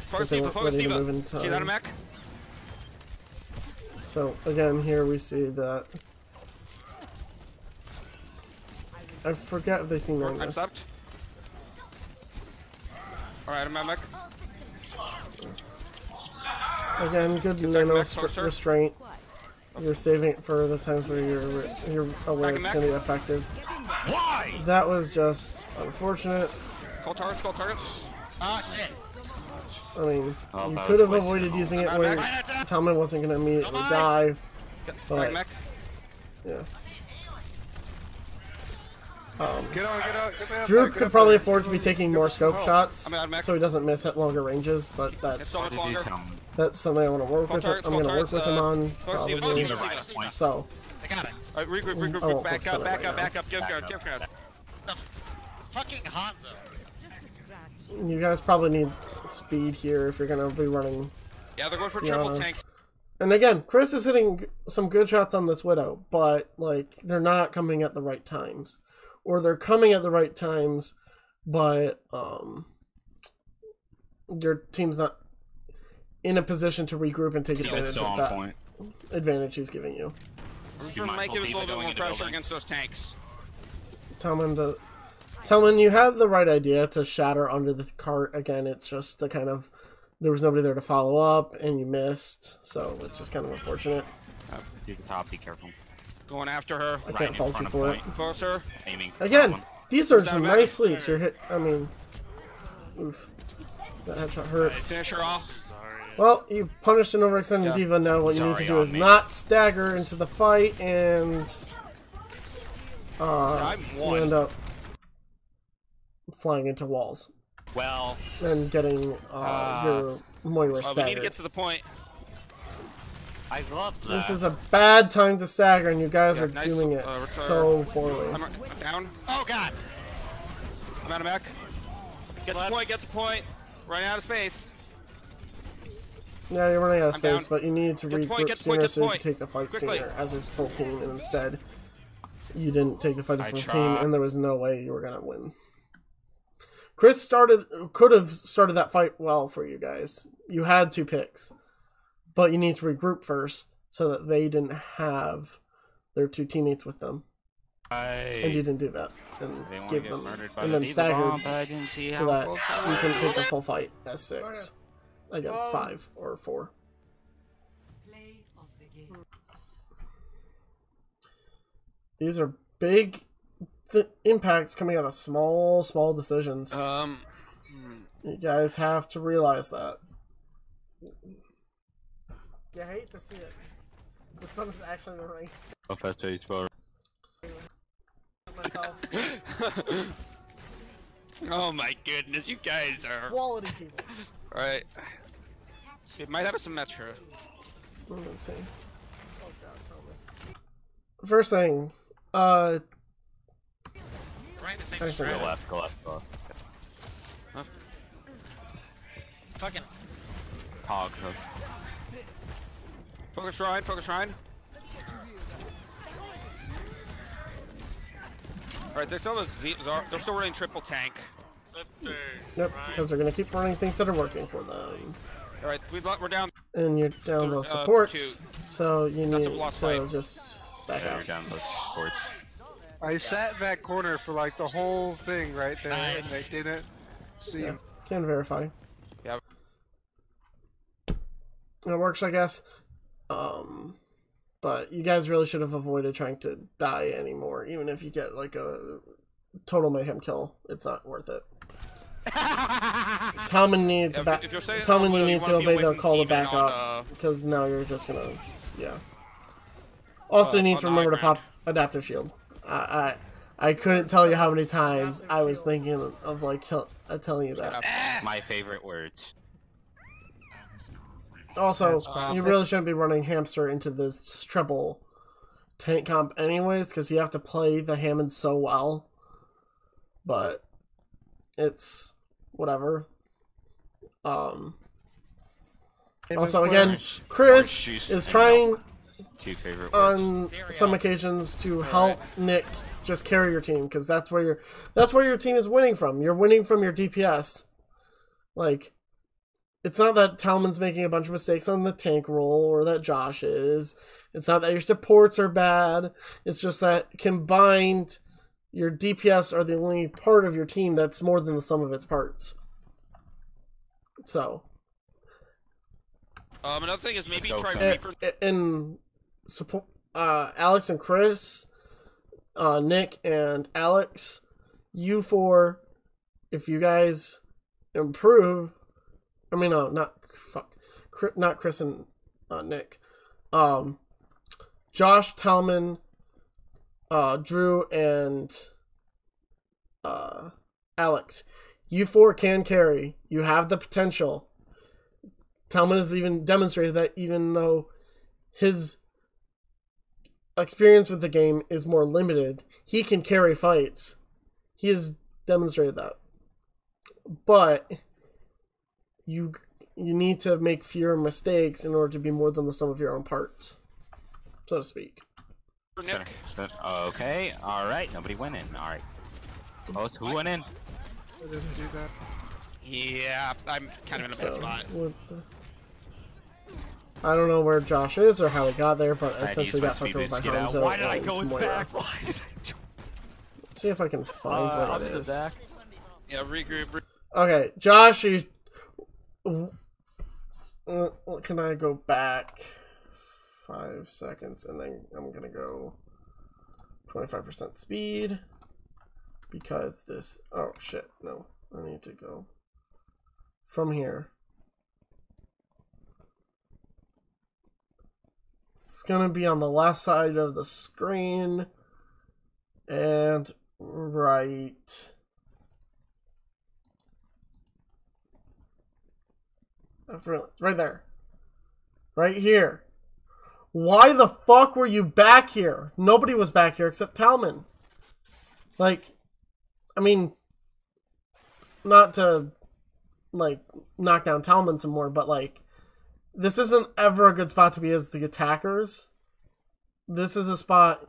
Speaker 4: Focus Diva. See that, mech?
Speaker 1: So again, here we see that. I forget if they see none of this.
Speaker 4: Alright, I'm at mech.
Speaker 1: Again, good nano restraint. You're saving it for the times where you're aware it's going to be effective.
Speaker 2: Why?
Speaker 1: That was just unfortunate.
Speaker 4: Call targets.
Speaker 3: Ah, shit.
Speaker 1: I mean, you could have avoided using it where Talman wasn't going to immediately die. But, yeah.
Speaker 6: Get out.
Speaker 1: Drew could probably afford to be taking more scope shots, so he doesn't miss at longer ranges, but that's something I want to work with. I'm going to work with him on, probably. So.
Speaker 3: I got it.
Speaker 4: Regroup. Back up. Give guard.
Speaker 3: Fucking Hanzo.
Speaker 1: You guys probably need speed here if you're going to be running.
Speaker 4: Yeah, they're going for triple tanks.
Speaker 1: And again, Chris is hitting some good shots on this Widow, but like they're not coming at the right times. Or they're coming at the right times, but your team's not in a position to regroup and take advantage of that advantage he's giving you.
Speaker 4: Might give us a little bit more pressure against those tanks.
Speaker 1: Talman, you had the right idea to shatter under the cart. Again, it's just a kind of there was nobody there to follow up, and you missed, so it's just kind of unfortunate.
Speaker 2: Do the top. Be careful.
Speaker 4: Going after her.
Speaker 1: I can't fault you for it.
Speaker 4: Closer.
Speaker 1: Again, these are some nice sleeps. You're hit. I mean, oof. That headshot hurts.
Speaker 4: Finish her off.
Speaker 1: Well, you punished an overextended diva. Now what you need to do is not stagger into the fight, and you end up flying into walls.
Speaker 2: Well,
Speaker 1: and getting your Moira staggered.
Speaker 4: We need to get to the point.
Speaker 2: I love that.
Speaker 1: This is a bad time to stagger, and you guys are doing it so poorly.
Speaker 4: I'm down. Oh god! I'm out of mech. Get the point. Running out of space.
Speaker 1: Yeah, you're running out of space, but you need to regroup sooner so you can take the fight sooner as a full team, and instead, you didn't take the fight as a full team, and there was no way you were gonna win. Chris could have started that fight well for you guys. You had 2 picks. But you need to regroup first so that they didn't have their 2 teammates with them. And you didn't do that. And give them and then staggered so that you couldn't take the full fight as 6 against 5 or 4. These are big impacts coming out of small decisions. You guys have to realize that. You hate to see it. The sun is actually in the ring.
Speaker 2: If that's how you spell
Speaker 1: Myself.
Speaker 4: Oh my goodness, you guys are
Speaker 1: Quality pizza.
Speaker 4: Alright. It might have some metro.
Speaker 1: Let's see. Oh god, first thing,
Speaker 3: Right to
Speaker 2: Go left. Huh?
Speaker 3: Fucking
Speaker 2: Hog.
Speaker 4: Focus Ryan. Alright, they're still running triple tank.
Speaker 1: Yep, because they're gonna keep running things that are working for them.
Speaker 4: Alright, we're down.
Speaker 1: And you're down those supports, so you need to just back out.
Speaker 2: You're down those supports.
Speaker 6: I sat in that corner for like the whole thing right there, and they didn't see him.
Speaker 1: Can verify.
Speaker 4: Yeah.
Speaker 1: It works, I guess. But you guys really should have avoided trying to die anymore. Even if you get like a total mayhem kill, it's not worth it. Talman needed to obey the call to back up because now you're just gonna Also, you need to remember to pop adaptive shield.
Speaker 8: I couldn't tell you how many times I was thinking of like telling you that.
Speaker 2: My favorite words.
Speaker 8: Also, you really shouldn't be running Hamster into this treble tank comp anyways, because you have to play the Hammond so well. But it's whatever. Also, again, Chris is trying on some occasions to help Nick just carry your team, because that's where your team is winning from. You're winning from your DPS. Like, it's not that Talman's making a bunch of mistakes on the tank roll, or that Josh is. It's not that your supports are bad. It's just that combined, your DPS are the only part of your team that's more than the sum of its parts. So.
Speaker 4: Another thing is maybe try Reaper.
Speaker 8: In support, Alex and Chris, Nick and Alex, you four, if you guys improve, I mean, no, not Chris and Nick, Josh, Talman, Drew, and Alex, you four can carry. You have the potential. Talman has even demonstrated that, even though his experience with the game is more limited, he can carry fights. He has demonstrated that. But you need to make fewer mistakes in order to be more than the sum of your own parts, so to speak.
Speaker 2: Okay, alright, nobody went in. Alright. Oh, who went in?
Speaker 6: I didn't do that.
Speaker 4: Yeah, I'm kind of in a bad spot.
Speaker 8: I don't know where Josh is or how he got there, but I essentially got fucked over by Hanzo.
Speaker 5: Why did I go in back?
Speaker 8: Let's see if I can find what it is.
Speaker 4: Yeah, regroup.
Speaker 8: Okay, Josh, you... Can I go back 5 seconds, and then I'm gonna go 25% speed, because this... Oh, shit, no. I need to go from here. It's gonna be on the left side of the screen, and right. Right there. Right here. Why the fuck were you back here? Nobody was back here except Talman. Like, I mean, not to, like, knock down Talman some more, but, like, this isn't ever a good spot to be as the attackers. This is a spot,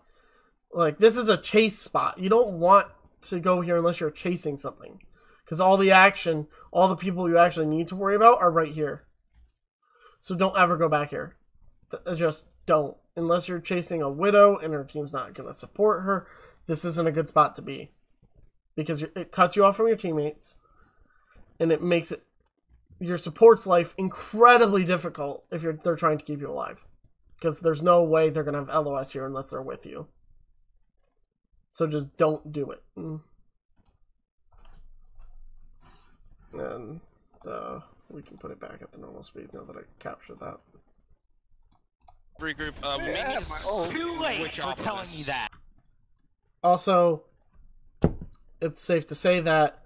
Speaker 8: like, this is a chase spot. You don't want to go here unless you're chasing something. Because all the action, all the people you actually need to worry about are right here. So don't ever go back here. Just don't. Unless you're chasing a Widow and her team's not going to support her, this isn't a good spot to be. Because it cuts you off from your teammates. And it makes it your support's life incredibly difficult if they're trying to keep you alive. Because there's no way they're going to have LOS here unless they're with you. So just don't do it. And we can put it back at the normal speed now that I captured that.
Speaker 4: Regroup.
Speaker 5: Too late for telling me that.
Speaker 8: Also, it's safe to say that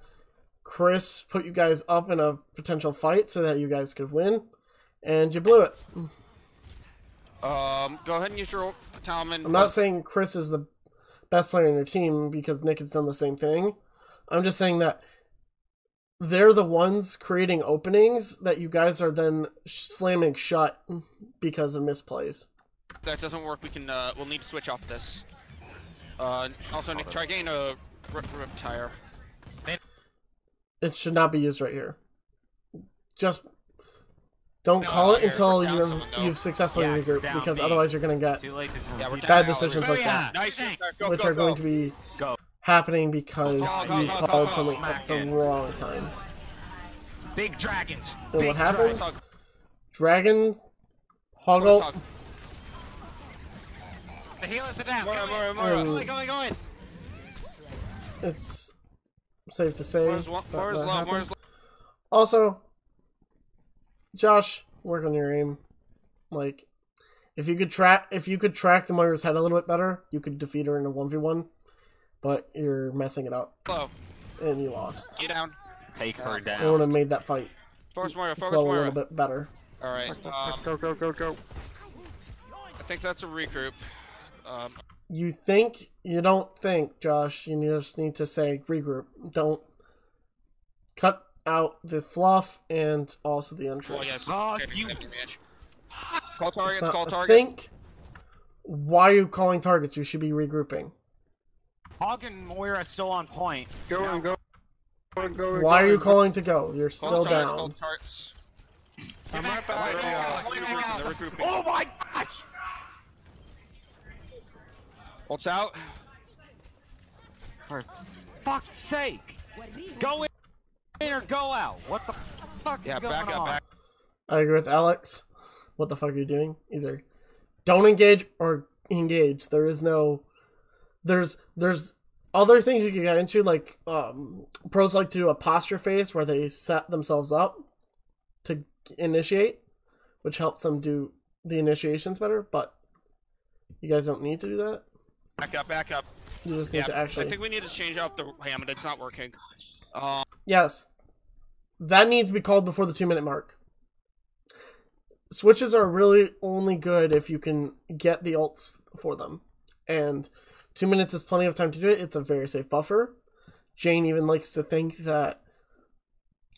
Speaker 8: Chris put you guys up in a potential fight so that you guys could win, and you blew it.
Speaker 4: Go ahead and use your Talman.
Speaker 8: I'm not saying Chris is the best player in your team because Nick has done the same thing. I'm just saying that they're the ones creating openings that you guys are then slamming shut because of misplays.
Speaker 4: If that doesn't work, we can we'll need to switch off this. Also, Nick, try getting a rip tire.
Speaker 8: It should not be used right here. Just don't call it until you've successfully regrouped, because otherwise you're going to get bad decisions like that, which are going to be happening because you called something at the wrong time.
Speaker 5: Big dragons.
Speaker 8: And what happens? Dragons, Hoggle.
Speaker 3: The healers are down.
Speaker 4: More. Going.
Speaker 8: It's safe to say.
Speaker 4: More is low.
Speaker 8: Also, Josh, work on your aim. Like, if you could track the Moira's head a little bit better, you could defeat her in a 1v1. but you're messing it up,
Speaker 4: Hello.
Speaker 8: and you lost.
Speaker 4: You down.
Speaker 2: Take her
Speaker 8: I would
Speaker 2: down.
Speaker 8: have made that fight
Speaker 4: Focus Moira, focus
Speaker 8: flow a
Speaker 4: Moira.
Speaker 8: little bit better.
Speaker 4: Alright,
Speaker 6: Go, go, go, go.
Speaker 4: I think that's a regroup.
Speaker 8: You think, you don't think, Josh. You just need to say regroup. Don't cut out the fluff and also the untruth.
Speaker 4: Oh, yes.
Speaker 5: Oh,
Speaker 4: Okay,
Speaker 5: you-
Speaker 4: Call targets,
Speaker 8: It's not
Speaker 4: call
Speaker 8: a
Speaker 4: targets.
Speaker 8: think. Why are you calling targets? You should be regrouping.
Speaker 5: Hog and Moira are still on point.
Speaker 6: Go and go. Go and go and
Speaker 8: Why
Speaker 6: go
Speaker 8: are you
Speaker 6: and-
Speaker 8: calling to go? You're still
Speaker 4: Call targets,
Speaker 8: down.
Speaker 4: call targets.
Speaker 6: I'm right back.
Speaker 4: They're regrouping.
Speaker 5: Oh my gosh!
Speaker 4: Ult's out.
Speaker 5: For fuck's sake! Go in or go out. What the fuck
Speaker 4: Yeah,
Speaker 5: is going
Speaker 4: back up,
Speaker 5: on?
Speaker 4: back.
Speaker 8: I agree with Alex. What the fuck are you doing? Either don't engage or engage. There is no. There's other things you can get into, like pros like to do a posture phase where they set themselves up to initiate, which helps them do the initiations better. But you guys don't need to do that.
Speaker 4: Back up, back up.
Speaker 8: You just need to
Speaker 4: I
Speaker 8: actually.
Speaker 4: think we need to change out the Hammond. It's not working.
Speaker 8: Yes, that needs to be called before the 2-minute mark. Switches are really only good if you can get the ults for them, and 2 minutes is plenty of time to do it. It's a very safe buffer. Jane even likes to think that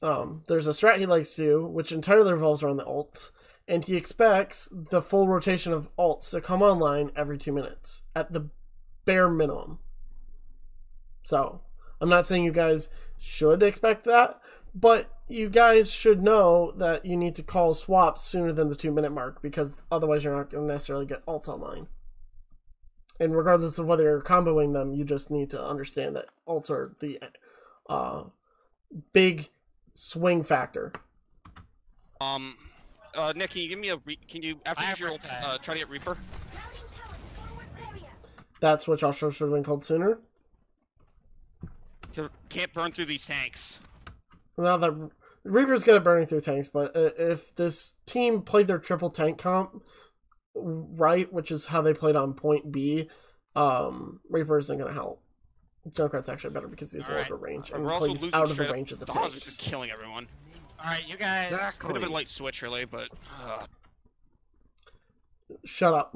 Speaker 8: there's a strat he likes to do, which entirely revolves around the ults, and he expects the full rotation of ults to come online every 2 minutes at the bare minimum. So, I'm not saying you guys should expect that, but you guys should know that you need to call swaps sooner than the 2-minute mark, because otherwise you're not going to necessarily get ults online. And regardless of whether you're comboing them, you just need to understand that ults are the big swing factor.
Speaker 4: Nick, can you give me a can you after your ult, try to get Reaper?
Speaker 8: That switch also should have been called sooner.
Speaker 4: Can't burn through these tanks.
Speaker 8: Now that Reaper's good at burning through tanks, but if this team played their triple tank comp right, which is how they played on point B, Reaper isn't going to help. Junkrat's actually better because he's a longer range and
Speaker 4: We're also
Speaker 8: plays
Speaker 4: losing
Speaker 8: out of the
Speaker 4: straight up.
Speaker 8: range of the
Speaker 4: Dawes is
Speaker 8: tanks.
Speaker 4: just killing everyone.
Speaker 3: Alright, you guys.
Speaker 4: Could have been late switch really, but
Speaker 8: Shut up.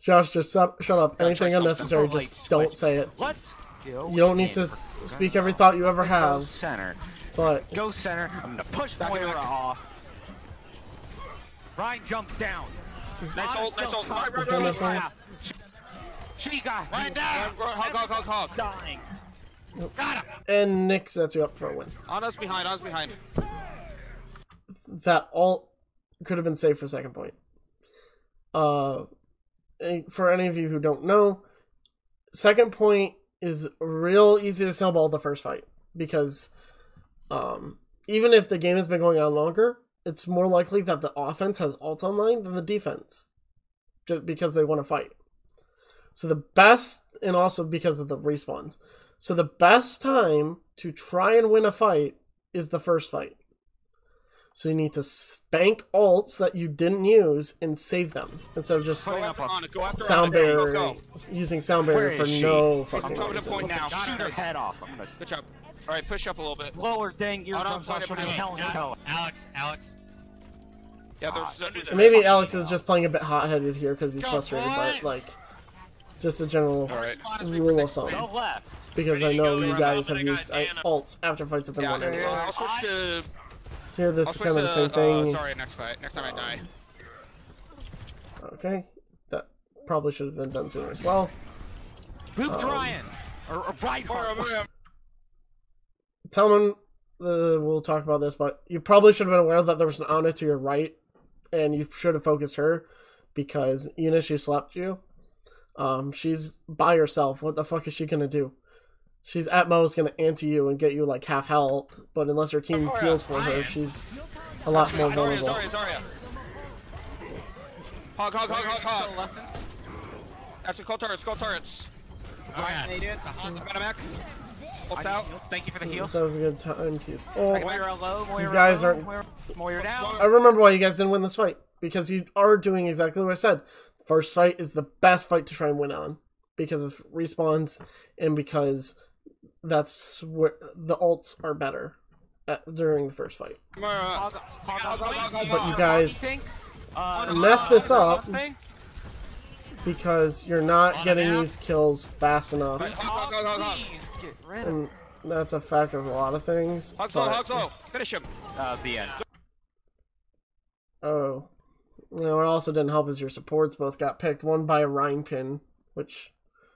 Speaker 8: Josh, just shut up. Anything unnecessary, just don't say it.
Speaker 5: Let's go.
Speaker 8: You don't need to speak every thought you ever
Speaker 5: Go
Speaker 8: have,
Speaker 5: center.
Speaker 8: but
Speaker 5: Go center. I'm gonna push Moira off. Ryan jump down.
Speaker 4: nice ult, nice ult.
Speaker 8: Right.
Speaker 5: She got
Speaker 3: Ryan down!
Speaker 4: Hog.
Speaker 5: dying.
Speaker 8: and Nick sets you up for a win.
Speaker 4: On us behind,
Speaker 8: That ult could have been saved for second point. For any of you who don't know, second point is real easy to snowball the first fight, because even if the game has been going on longer, it's more likely that the offense has ult online than the defense, just because they want to fight. So the best, and also because of the respawns, so the best time to try and win a fight is the first fight. So you need to spank ults that you didn't use and save them, instead of just
Speaker 4: Go after
Speaker 8: sound barrier,
Speaker 4: go.
Speaker 8: using sound barrier
Speaker 5: Where
Speaker 8: for
Speaker 5: is she?
Speaker 8: no
Speaker 4: I'm
Speaker 8: fucking
Speaker 4: coming to
Speaker 8: reason.
Speaker 4: point now.
Speaker 5: Shoot her head off. I'm gonna
Speaker 4: Good job. Alright, push up a little bit.
Speaker 5: blow her dang eardrums
Speaker 4: no,
Speaker 5: off.
Speaker 4: no,
Speaker 5: I'm telling you.
Speaker 3: Alex.
Speaker 4: Yeah,
Speaker 3: don't do that.
Speaker 8: Maybe Alex is just playing a bit hot-headed here because he's
Speaker 3: Go,
Speaker 8: frustrated,
Speaker 3: boy!
Speaker 8: but like, just a general
Speaker 4: Alright.
Speaker 8: rule of thumb.
Speaker 5: Go left.
Speaker 8: Because I
Speaker 3: Ready to
Speaker 8: know
Speaker 3: go,
Speaker 8: you
Speaker 3: we're
Speaker 8: guys have
Speaker 3: bumping, I
Speaker 8: used
Speaker 3: got Diana.
Speaker 8: ults after fights have been won anyway.
Speaker 4: I'll switch to
Speaker 8: Here, this is kind of the same thing.
Speaker 4: sorry, next fight. Next time I die.
Speaker 8: Okay, that probably should have been done sooner as well.
Speaker 5: Boop Ryan. Or right.
Speaker 8: Telman, we'll talk about this, but you probably should have been aware that there was an Ana to your right, and you should have focused her, because even if she slapped you, she's by herself. What the fuck is she gonna do? She's at most gonna anti you and get you like half health, but unless her team heals for her, she's a lot more vulnerable.
Speaker 4: Zarya. Hog. Actually, call turrets.
Speaker 3: Alright.
Speaker 4: I'm gonna back. Ult's out.
Speaker 5: Thank you for the heals.
Speaker 8: That was a good time to use. Oh,
Speaker 5: Moira low. Moira
Speaker 8: guys
Speaker 5: low,
Speaker 8: aren't-
Speaker 5: Moira down.
Speaker 8: I remember why you guys didn't win this fight, because you are doing exactly what I said. The first fight is the best fight to try and win on.
Speaker 1: because of respawns and because that's where the ults are better during the first fight. But you guys messed this up because you're not getting these kills fast enough. And that's a factor of a lot of things.
Speaker 4: Hug finish him.
Speaker 5: The end.
Speaker 1: Oh. You know, what also didn't help is your supports both got picked. One by a Rhine pin, which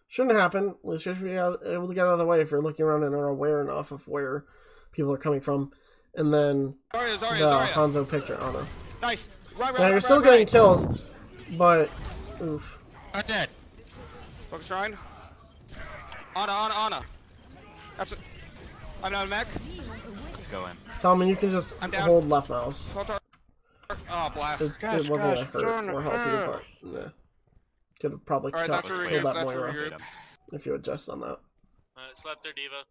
Speaker 1: shouldn't happen. You should be able to get out of the way if you're looking around and are aware enough of where people are coming from. And then the Hanzo picked your Ana.
Speaker 4: Nice.
Speaker 1: Now you're still getting kills, but oof.
Speaker 3: I'm dead.
Speaker 4: Focus Trine. Ana. I'm down mech.
Speaker 5: Let's go in.
Speaker 1: Talman, you can just hold left mouse.
Speaker 4: Oh, blast.
Speaker 1: It wasn't gonna hurt or help you, but nah. Could have probably killed that Moira if you adjust on that.
Speaker 3: Slept there, Diva.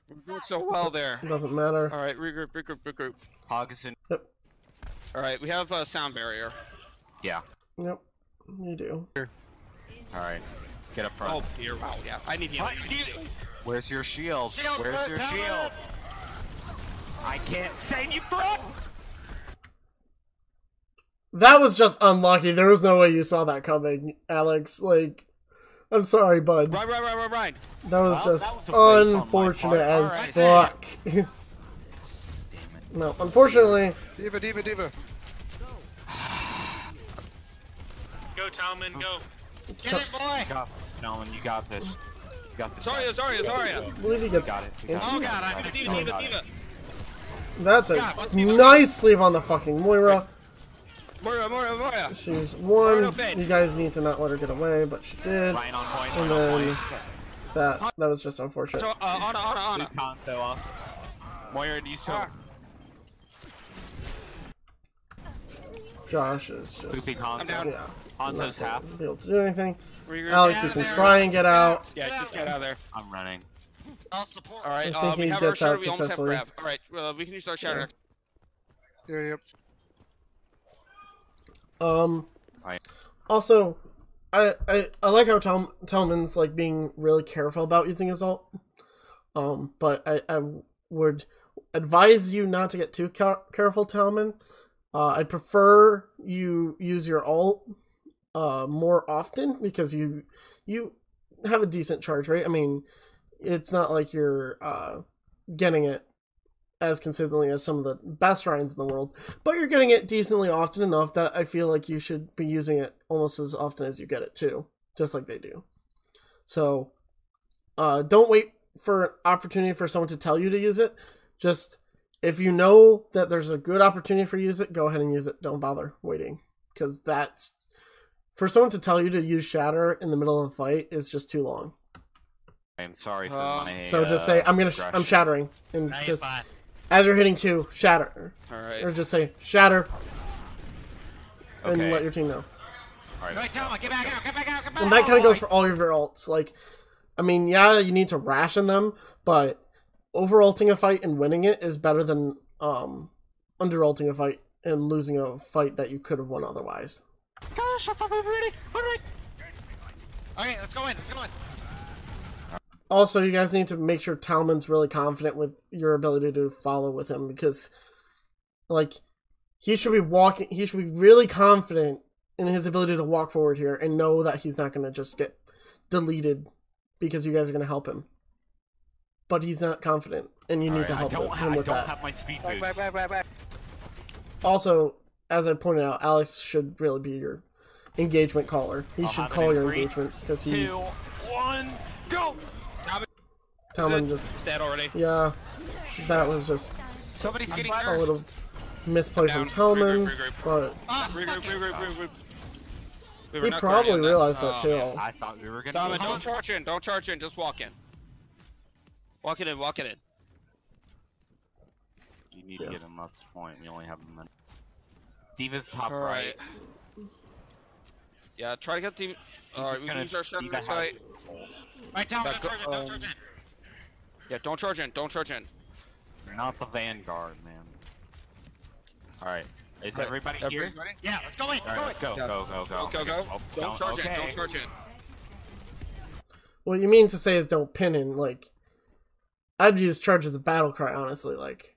Speaker 4: We're doing so well there.
Speaker 1: It doesn't matter.
Speaker 4: Alright, regroup.
Speaker 5: Hog is in.
Speaker 1: Yep.
Speaker 4: Alright, we have a sound barrier.
Speaker 5: Yeah.
Speaker 1: Yep. You do.
Speaker 5: Alright. Get up front.
Speaker 4: Oh, dear. Wow, yeah. I need you.
Speaker 5: Where's your shield?
Speaker 3: Shield,
Speaker 5: Where's your
Speaker 3: tell
Speaker 5: shield?
Speaker 3: him.
Speaker 5: I can't save you, bro!
Speaker 1: That was just unlucky. There was no way you saw that coming, Alex. Like, I'm sorry, bud.
Speaker 4: Right.
Speaker 1: That was just
Speaker 5: that was a waste
Speaker 1: unfortunate
Speaker 5: on my
Speaker 1: as
Speaker 5: part.
Speaker 1: fuck. No, unfortunately.
Speaker 6: Diva.
Speaker 3: Go, Talman, go. Get it, boy!
Speaker 5: Nolan, you got this. You got this.
Speaker 4: Zarya.
Speaker 1: I believe he gets.
Speaker 5: Got it.
Speaker 3: Oh god, I'm Diva.
Speaker 1: That's a nice sleeve on the fucking Moira.
Speaker 4: Moira.
Speaker 1: She's one. You guys need to not let her get away, but she did.
Speaker 5: Ryan on point.
Speaker 1: And then that was just unfortunate.
Speaker 4: Ana.
Speaker 5: Luke Hanzo off. Moira, do you still?
Speaker 1: Josh is just.
Speaker 5: Looping Hanzo.
Speaker 1: Yeah.
Speaker 5: Hanzo's half.
Speaker 1: Be able to do anything. Alex, you can try and get out.
Speaker 4: Yeah, just get out of there.
Speaker 5: I'm running.
Speaker 3: I'll support.
Speaker 4: Alright,
Speaker 1: I think
Speaker 4: we
Speaker 1: he
Speaker 4: have our
Speaker 1: gets
Speaker 4: shatter,
Speaker 1: out
Speaker 4: we almost have
Speaker 1: successfully.
Speaker 4: grab. Alright, we can use our shatter.
Speaker 6: Yep.
Speaker 1: Also, I like how Talman's like being really careful about using his ult. But I would advise you not to get too careful, Talman. I'd prefer you use your ult more often because you have a decent charge rate. I mean, it's not like you're getting it as consistently as some of the best Rhines in the world, but you're getting it decently often enough that I feel like you should be using it almost as often as you get it too, just like they do. So don't wait for an opportunity for someone to tell you to use it. Just if you know that there's a good opportunity for you to use it, go ahead and use it. Don't bother waiting, because that's for someone to tell you to use Shatter in the middle of a fight is just too long.
Speaker 5: I'm sorry for my.
Speaker 1: So just say I'm shattering, and just as you're hitting Q, shatter.
Speaker 4: Alright.
Speaker 1: Or just say shatter, and
Speaker 5: Okay.
Speaker 1: let your team know.
Speaker 5: Alright.
Speaker 3: Right, Talman, get back out.
Speaker 1: And that kind of goes for all of your ults. Like, I mean, yeah, you need to ration them, but over-ulting a fight and winning it is better than under-ulting a fight and losing a fight that you could have won otherwise.
Speaker 3: Gosh, I thought we were ready. Alright. Okay, let's go in.
Speaker 1: Also, you guys need to make sure Talman's really confident with your ability to follow with him, because, like, he should be really confident in his ability to walk forward here and know that he's not going to just get deleted because you guys are going to help him. But he's not confident, and you need to help him with that.
Speaker 5: I don't have my speed boost.
Speaker 6: Back.
Speaker 1: Also, as I pointed out, Alex should really be your engagement caller. He should call your engagements, because he...
Speaker 5: 2, 1, go!
Speaker 1: Talman just...
Speaker 4: Dead already.
Speaker 1: Yeah, that was just
Speaker 3: Somebody's getting
Speaker 1: a
Speaker 3: hurt.
Speaker 1: little misplay from Talman, but
Speaker 4: Regroup.
Speaker 1: he probably realized that too.
Speaker 5: I thought we were gonna.
Speaker 4: Talman, don't charge in, just walk in. Walk it in.
Speaker 5: You need to get him up to point. We only have a minute. Diva's top right.
Speaker 4: Yeah, try to get the. Alright, we can use our shatter next site.
Speaker 3: Right, Talman, don't charge in.
Speaker 4: Yeah, don't charge in.
Speaker 5: You're not the vanguard, man. Alright. Is everybody here?
Speaker 3: Yeah, let's go in.
Speaker 5: Alright, let's go. Go.
Speaker 4: Go.
Speaker 5: Oh,
Speaker 4: Don't charge in.
Speaker 1: what you mean to say is don't pin in, like, I'd use charge as a battle cry, honestly, like,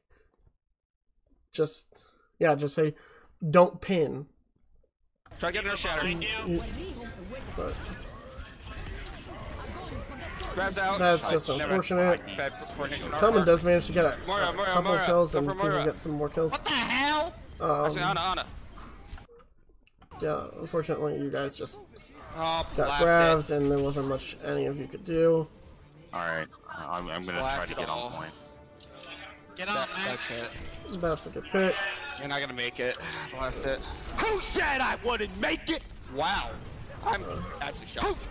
Speaker 1: just say, don't pin.
Speaker 4: Try getting her shatter.
Speaker 1: But
Speaker 4: Grabs out.
Speaker 1: that's just unfortunate. Telman does manage to get a couple of kills, and he can get some more kills.
Speaker 4: What the hell? Actually, Ana.
Speaker 1: Yeah, unfortunately, you guys just
Speaker 4: Oh,
Speaker 1: got grabbed, and there wasn't much any of you could do.
Speaker 2: Alright, I'm gonna try to get on point.
Speaker 3: Get on, man.
Speaker 4: That's it.
Speaker 1: That's a good pick.
Speaker 4: You're not gonna make it. Blast it.
Speaker 5: Who said I wouldn't make it?
Speaker 4: Wow. I'm actually shocked.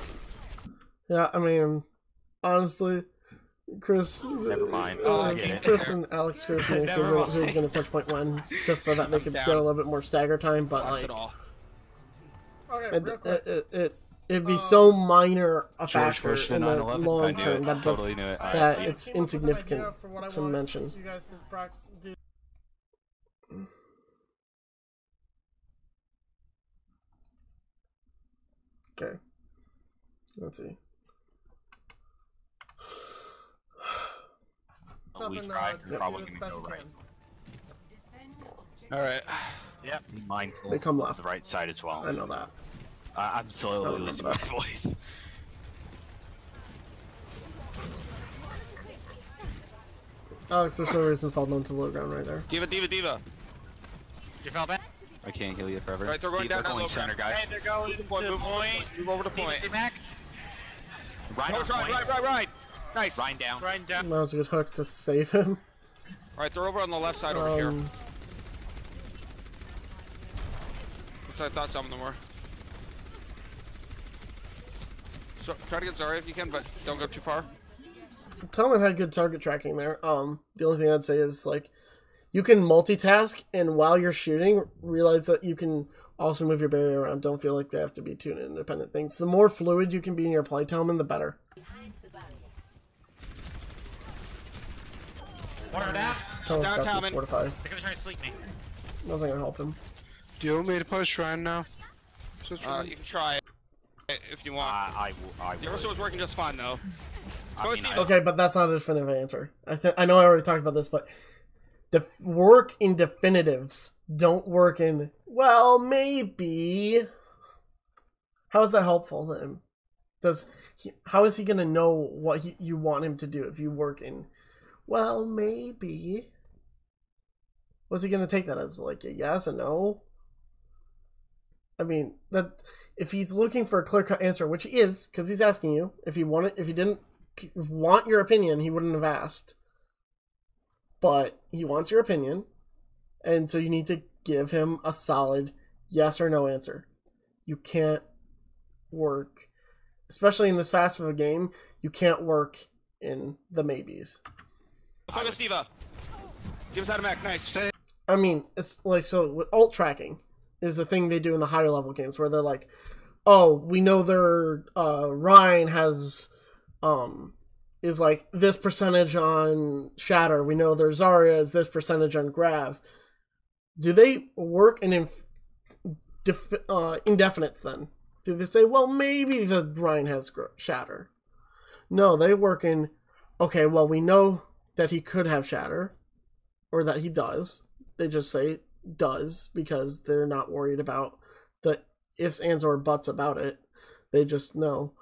Speaker 1: Yeah, I mean, honestly, Chris.
Speaker 2: Never mind. I get it.
Speaker 1: Chris and Alex could have figured who's going to touch point when, just so that they could get a little bit more stagger time, but
Speaker 4: Blast
Speaker 1: like,
Speaker 4: it all.
Speaker 1: it'd be so minor a
Speaker 5: George
Speaker 1: factor
Speaker 5: Bush
Speaker 1: in the
Speaker 5: 9/11.
Speaker 1: long
Speaker 5: I knew
Speaker 1: term
Speaker 5: it.
Speaker 1: that,
Speaker 5: Totally knew it.
Speaker 1: that it's insignificant to mention. Okay. Let's see.
Speaker 2: We tried. We're probably gonna go right.
Speaker 4: Alright.
Speaker 2: Yep. Be mindful.
Speaker 1: They come
Speaker 2: of
Speaker 1: left.
Speaker 2: the right side as well.
Speaker 1: I know that.
Speaker 2: I'm slowly losing my voice.
Speaker 1: Alex, there's no reason to fall down to the low ground right there.
Speaker 4: Diva.
Speaker 3: You fell back?
Speaker 5: I can't heal you forever.
Speaker 4: Alright, they're going down
Speaker 2: Going
Speaker 4: low
Speaker 2: center,
Speaker 4: ground.
Speaker 2: guys.
Speaker 3: They're going to
Speaker 4: Move over to point.
Speaker 3: Stay back.
Speaker 2: Right on point.
Speaker 4: Right. Nice.
Speaker 2: Ryan down.
Speaker 3: Ryan down.
Speaker 1: That was a good hook to save him.
Speaker 4: Alright, they're over on the left side over here. Which I thought some of them were. So, try to get Zarya if you can, but don't go too far.
Speaker 1: Talman had good target tracking there. The only thing I'd say is, like, you can multitask, and while you're shooting, realize that you can also move your barrier around. Don't feel like they have to be two independent things. The more fluid you can be in your play, Talman, the better.
Speaker 3: Water down.
Speaker 1: Talman's
Speaker 4: Down,
Speaker 1: got
Speaker 4: Talman.
Speaker 1: this fortify.
Speaker 3: They're gonna try to sleep me.
Speaker 1: Wasn't gonna help him.
Speaker 6: Do you want me to push Trine now? Just
Speaker 4: You can try it if you want.
Speaker 2: I
Speaker 4: The Ursa was working just fine though.
Speaker 2: I mean,
Speaker 1: Okay, but that's not a definitive answer. I know I already talked about this, but the work in definitives don't work in, well, maybe. How is that helpful to him? How is he gonna know what you want him to do if you work in, well, maybe? Was he gonna take that as like a yes, a no? I mean, that if he's looking for a clear-cut answer, which he is, because he's asking you, if he didn't want your opinion, he wouldn't have asked. But he wants your opinion, and so you need to give him a solid yes or no answer. You can't work, especially in this fast of a game, you can't work in the maybes.
Speaker 4: Focus Diva. Diva's out of mech, nice.
Speaker 1: I mean, it's like, so with ult tracking is the thing they do in the higher level games where they're like, oh, we know their Ryan has is like this percentage on Shatter. We know their Zarya is this percentage on Grav. Do they work in indefinites then? Do they say, well, maybe the Ryan has Shatter? No, they work in, okay, well, we know that he could have Shatter, or that he does. They just say does because they're not worried about the ifs, ands, or buts about it. They just know,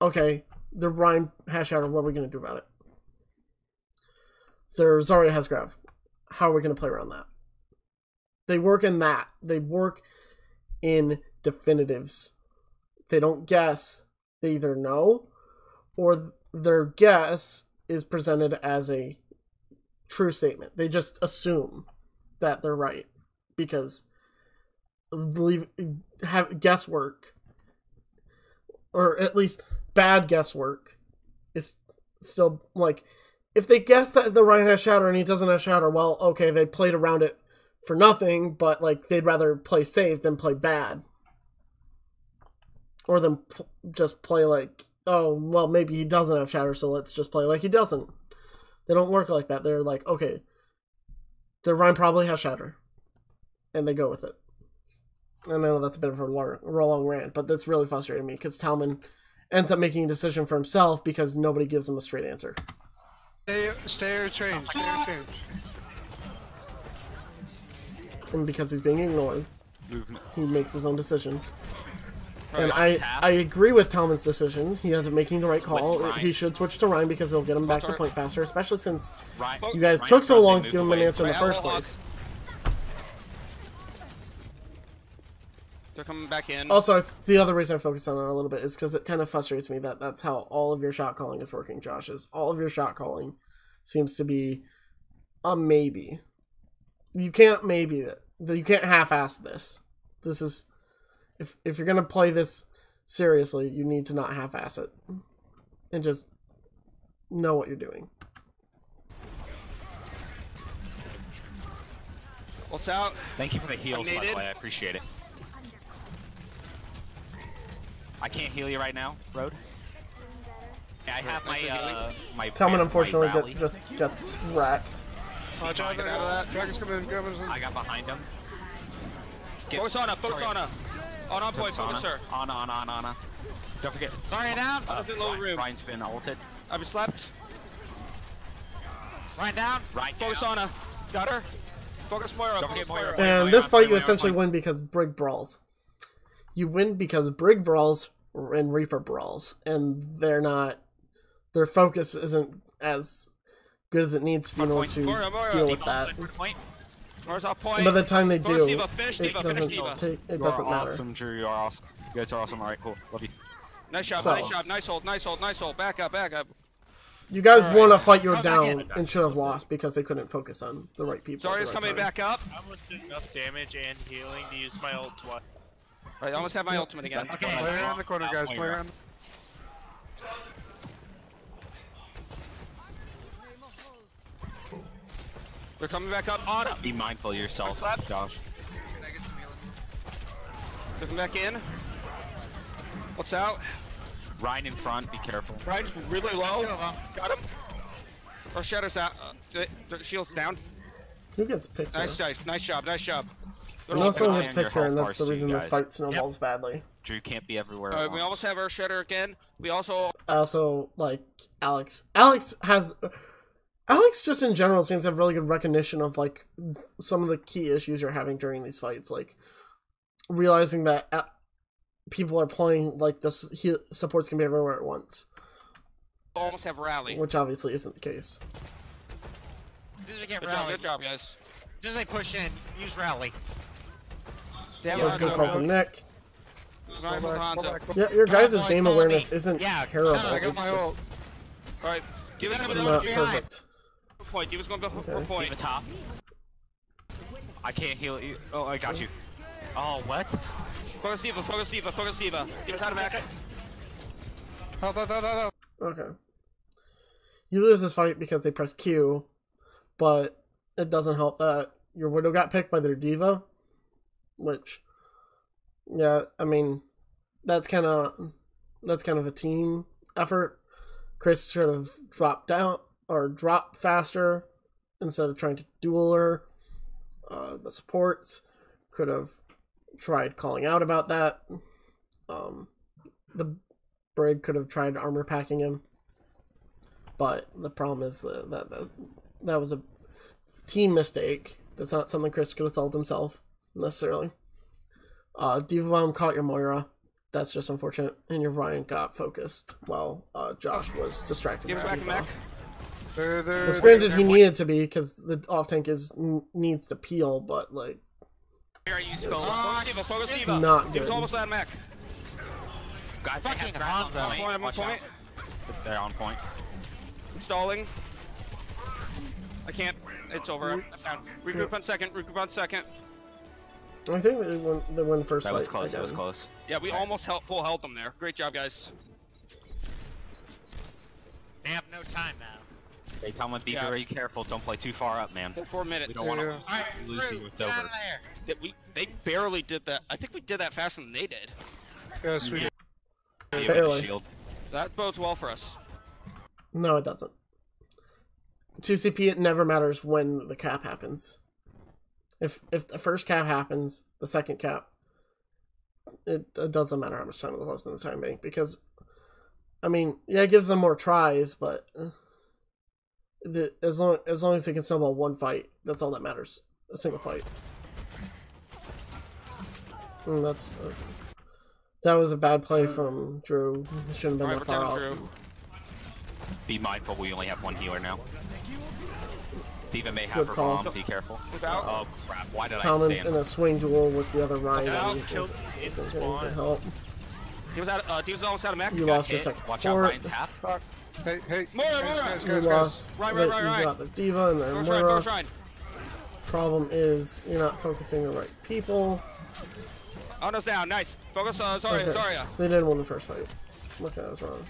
Speaker 1: okay, the Ryan has Shatter, what are we going to do about it? Their Zarya has Grav. How are we going to play around that? They work in that. They work in definitives. They don't guess. They either know, or their guess is presented as a true statement. They just assume that they're right because have guesswork, or at least bad guesswork, is still like, if they guess that the Ryan has Shatter and he doesn't have Shatter, well, okay, they played around it for nothing, but like they'd rather play safe than play bad, or than just play like, oh, well, maybe he doesn't have Shatter, so let's just play like he doesn't. They don't work like that. They're like, okay, the Ryan probably has Shatter, and they go with it. I know that's a bit of a long rant, but that's really frustrating me because Talman ends up making a decision for himself because nobody gives him a straight answer.
Speaker 6: Stay or change. Stay or change.
Speaker 1: And because he's being ignored, he makes his own decision. And I agree with Talman's decision. He ends up making the right call. He should switch to Ryan because it'll get him back to point faster, especially since you guys took so long to give him an answer in the first place.
Speaker 4: They're coming back in.
Speaker 1: Also, the other reason I focus on it a little bit is because it kind of frustrates me that that's how all of your shot calling is working, Josh. Is all of your shot calling seems to be a maybe. You can't maybe it. You can't half-ass this. This is... If you're going to play this seriously, you need to not half-ass it. And just know what you're doing.
Speaker 4: What's out?
Speaker 2: Thank you for the heals, by the way. I appreciate it. I can't heal you right now, Road. Yeah, I have my
Speaker 1: Talman unfortunately just gets wrecked.
Speaker 6: Watch out, get out of that. Dragon's coming in, grab him.
Speaker 2: I got behind him.
Speaker 4: Focus on her. On point, focus her.
Speaker 2: On. Don't forget.
Speaker 3: Sorry, down.
Speaker 4: Low room.
Speaker 2: Ryan's been ulted.
Speaker 4: I've been slept.
Speaker 3: Right down.
Speaker 2: Right
Speaker 4: Focus on her. Got her. Focus Moira.
Speaker 2: Don't forget Moira.
Speaker 1: And this fight you essentially win because Brig brawls. You win because Brig brawls and Reaper brawls. And they're not... Their focus isn't as good as it needs to be in order to deal with that.
Speaker 4: Moira's off point.
Speaker 1: And by the time they do,
Speaker 4: Diva, finish
Speaker 1: it
Speaker 4: Diva,
Speaker 1: doesn't matter.
Speaker 2: Awesome, Drew. You are awesome. You guys are awesome. Alright, cool. Love you.
Speaker 4: Nice job,
Speaker 1: So-
Speaker 4: nice job. Nice hold. Back up.
Speaker 1: You guys won a fight you were down and should have lost because they couldn't focus on the right people.
Speaker 4: Zarya's coming back up.
Speaker 9: I almost did enough damage and healing to use my ult twice.
Speaker 4: Alright, I almost have my ultimate again.
Speaker 3: Okay.
Speaker 6: Player on the corner, guys. Player on.
Speaker 4: They're coming back up on it.
Speaker 2: Be mindful of yourself, Josh.
Speaker 7: Can I get some healing?
Speaker 4: They're coming back in. What's out?
Speaker 2: Ryan in front. Be careful.
Speaker 4: Ryan's really low. Got him. Our Shadow's out. The shield's down.
Speaker 1: Who gets picked
Speaker 4: Nice
Speaker 1: there?
Speaker 4: dice. Nice job.
Speaker 1: I know someone gets
Speaker 2: on your
Speaker 1: picked here, and
Speaker 2: health
Speaker 1: that's the
Speaker 2: bars,
Speaker 1: reason
Speaker 2: you
Speaker 1: this
Speaker 2: guys.
Speaker 1: fight snowballs badly.
Speaker 2: Drew can't be everywhere.
Speaker 4: Alright, we almost have our Shatter again. We also...
Speaker 1: Also, like, Alex just in general seems to have really good recognition of, like, some of the key issues you're having during these fights. Like, realizing that people are playing, like, supports can be everywhere at once.
Speaker 4: almost have Rally.
Speaker 1: Which obviously isn't the case.
Speaker 3: As soon as we get
Speaker 4: Good
Speaker 3: rally,
Speaker 4: job, good job, guys.
Speaker 3: as soon as they push in, use rally.
Speaker 1: Let's go call from Nick.
Speaker 4: Ryan with Hanzo.
Speaker 1: Yeah, your guys'
Speaker 3: Boys,
Speaker 1: game
Speaker 3: follow
Speaker 1: awareness
Speaker 3: me.
Speaker 1: isn't
Speaker 3: Yeah,
Speaker 1: terrible.
Speaker 3: I got
Speaker 1: It's
Speaker 3: my
Speaker 1: just
Speaker 3: ult.
Speaker 4: Alright, give it to
Speaker 1: not
Speaker 4: the
Speaker 1: perfect.
Speaker 4: point. He was going to
Speaker 1: Okay.
Speaker 4: for point.
Speaker 2: Keep it top. I can't heal you. Oh, I got you. Oh, what?
Speaker 4: Focus Diva, focus Diva, focus Diva. Diva's out of back.
Speaker 6: Help.
Speaker 1: Okay. You lose this fight because they press Q, but it doesn't help that your Widow got picked by their Diva, which, yeah, I mean, that's kind of a team effort. Chris should have dropped down or dropped faster instead of trying to duel her. The supports could have tried calling out about that. The Brig could have tried armor packing him. But the problem is that was a team mistake. That's not something Chris could have solved himself, necessarily. Diva Bomb caught your Moira. That's just unfortunate. And your Ryan got focused while Josh was distracted.
Speaker 4: Give it
Speaker 1: by
Speaker 4: back to
Speaker 1: Diva.
Speaker 4: Mac.
Speaker 1: Which granted he needed to be because the off tank needs to peel, but like
Speaker 4: Here I use spells. Focus Diva, focus Diva.
Speaker 1: Not
Speaker 4: Diva's
Speaker 1: good.
Speaker 4: almost out of Mac.
Speaker 2: Guys, they have
Speaker 3: Fucking
Speaker 2: Dragon
Speaker 3: Hanzo.
Speaker 2: on point.
Speaker 4: I'm on
Speaker 2: Watch
Speaker 4: point.
Speaker 2: out. They're on point.
Speaker 4: Stalling. I can't. It's over. I'm down. Regroup on second.
Speaker 1: I think they win first.
Speaker 2: That was
Speaker 1: fight
Speaker 2: close. That was
Speaker 1: again.
Speaker 2: close.
Speaker 4: Yeah, we almost full health them there. Great job, guys.
Speaker 3: They have no time now.
Speaker 2: They tell me be
Speaker 4: Yeah.
Speaker 2: very careful. Don't play too far up, man.
Speaker 4: 4 minutes.
Speaker 2: We don't want to
Speaker 3: Alright,
Speaker 2: lose you. It's
Speaker 3: get out
Speaker 2: over.
Speaker 3: of there.
Speaker 4: They barely did that. I think we did that faster than they did.
Speaker 6: Yes, we
Speaker 2: Yeah.
Speaker 6: did.
Speaker 2: Be with the
Speaker 1: Barely.
Speaker 2: shield.
Speaker 4: That bodes well for us.
Speaker 1: No, it doesn't. 2CP, it never matters when the cap happens. If the first cap happens, the second cap, it doesn't matter how much time is left in the time bank, because I mean, yeah, it gives them more tries, but as long as they can snowball one fight, that's all that matters. A single fight. That was a bad play from Drew. It shouldn't have been that far off.
Speaker 2: Be mindful, we only have one healer now. Diva may have her bomb, be careful. Oh crap, why did
Speaker 1: Talman's
Speaker 2: I stand?
Speaker 1: in a swing duel with the other Ryan.
Speaker 9: Isn't
Speaker 1: help.
Speaker 4: He was almost out of mech.
Speaker 1: You lost your second
Speaker 2: Watch out,
Speaker 1: support.
Speaker 2: Ryan's half.
Speaker 6: Fuck. Hey.
Speaker 4: More.
Speaker 1: You lost.
Speaker 4: Right.
Speaker 1: You got the Diva and then Moira.
Speaker 4: Trine.
Speaker 1: Problem is, you're not focusing on the right people.
Speaker 4: Ono's down, nice. Focus on
Speaker 1: Okay.
Speaker 4: Zarya.
Speaker 1: They didn't win the first fight. Okay, I was wrong.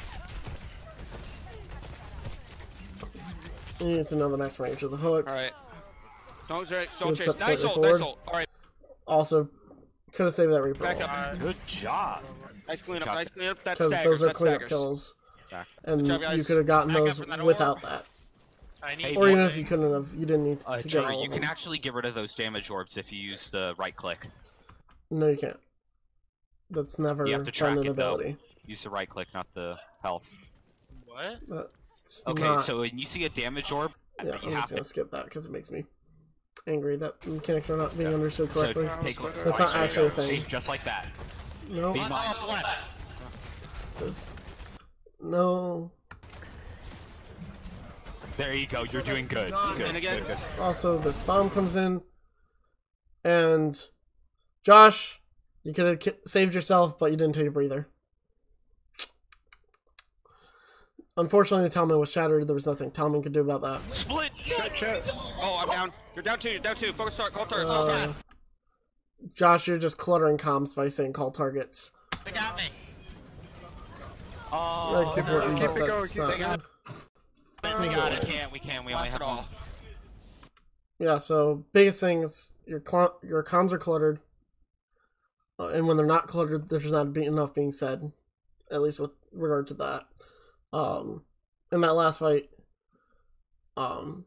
Speaker 1: You need to know the next range of the hook.
Speaker 4: Alright. Don't chase.
Speaker 1: Step
Speaker 4: Nice
Speaker 1: slightly
Speaker 4: ult,
Speaker 1: forward.
Speaker 4: Alright,
Speaker 1: Also, could have saved that Reaper.
Speaker 4: back up.
Speaker 5: Good job.
Speaker 4: Nice cleanup. That's
Speaker 1: Because
Speaker 4: staggers.
Speaker 1: those are
Speaker 4: That's
Speaker 1: cleanup
Speaker 4: staggers.
Speaker 1: kills.
Speaker 2: Back.
Speaker 1: And
Speaker 4: Good job, guys.
Speaker 1: you could have gotten
Speaker 4: Back up
Speaker 1: those
Speaker 4: from that
Speaker 1: without
Speaker 4: orb.
Speaker 1: that.
Speaker 9: I need
Speaker 1: Or even
Speaker 9: one
Speaker 1: if you
Speaker 9: thing.
Speaker 1: couldn't have, you didn't need to get
Speaker 2: Trevor,
Speaker 1: all
Speaker 2: you
Speaker 1: of
Speaker 2: can
Speaker 1: them.
Speaker 2: actually get rid of those damage orbs if you use the right click.
Speaker 1: No, you can't. That's never
Speaker 2: You have to track
Speaker 1: done an
Speaker 2: it though.
Speaker 1: ability.
Speaker 2: Use the right click, not the health.
Speaker 9: What?
Speaker 1: That's
Speaker 2: Okay,
Speaker 1: not...
Speaker 2: so when you see a damage orb,
Speaker 1: Yeah,
Speaker 2: you
Speaker 1: I'm
Speaker 2: have
Speaker 1: just
Speaker 2: to
Speaker 1: gonna skip that because it makes me angry that mechanics are not being understood correctly.
Speaker 2: take
Speaker 1: That's not actually a thing.
Speaker 2: See, just like that.
Speaker 1: No.
Speaker 2: Be mindful.
Speaker 3: Off left.
Speaker 1: No.
Speaker 2: There you go. You're doing good. Good.
Speaker 4: And again.
Speaker 2: Good.
Speaker 1: Also, this bomb comes in, and Josh, you could have saved yourself, but you didn't take a breather. Unfortunately, Talman was shattered. There was nothing Talman could do about that.
Speaker 4: Split. Shit. Oh, I'm down. You're down two. Focus start. Call target.
Speaker 1: Josh, you're just cluttering comms by saying call targets.
Speaker 3: They got me.
Speaker 2: Oh,
Speaker 1: That's important,
Speaker 6: keep
Speaker 1: but
Speaker 6: it going,
Speaker 1: that's
Speaker 6: keep it
Speaker 1: not-
Speaker 6: going.
Speaker 2: we got it. We can't. We only have one.
Speaker 1: Yeah, so biggest things, your comms are cluttered, and when they're not cluttered, there's not enough being said, at least with regard to that. In that last fight, Talman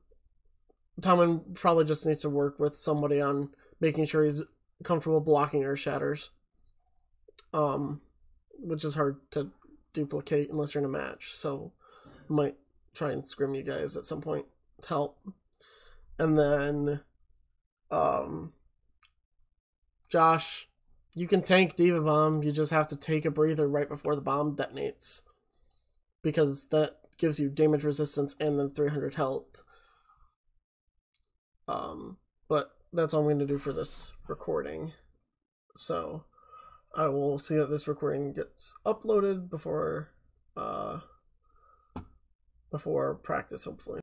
Speaker 1: probably just needs to work with somebody on making sure he's comfortable blocking our shatters, which is hard to duplicate unless you're in a match, so I might try and scrim you guys at some point to help. And then, Josh, you can tank Diva Bomb, you just have to take a breather right before the bomb detonates, because that gives you damage resistance and then 300 health. But that's all I'm going to do for this recording. So, I will see that this recording gets uploaded before practice, hopefully.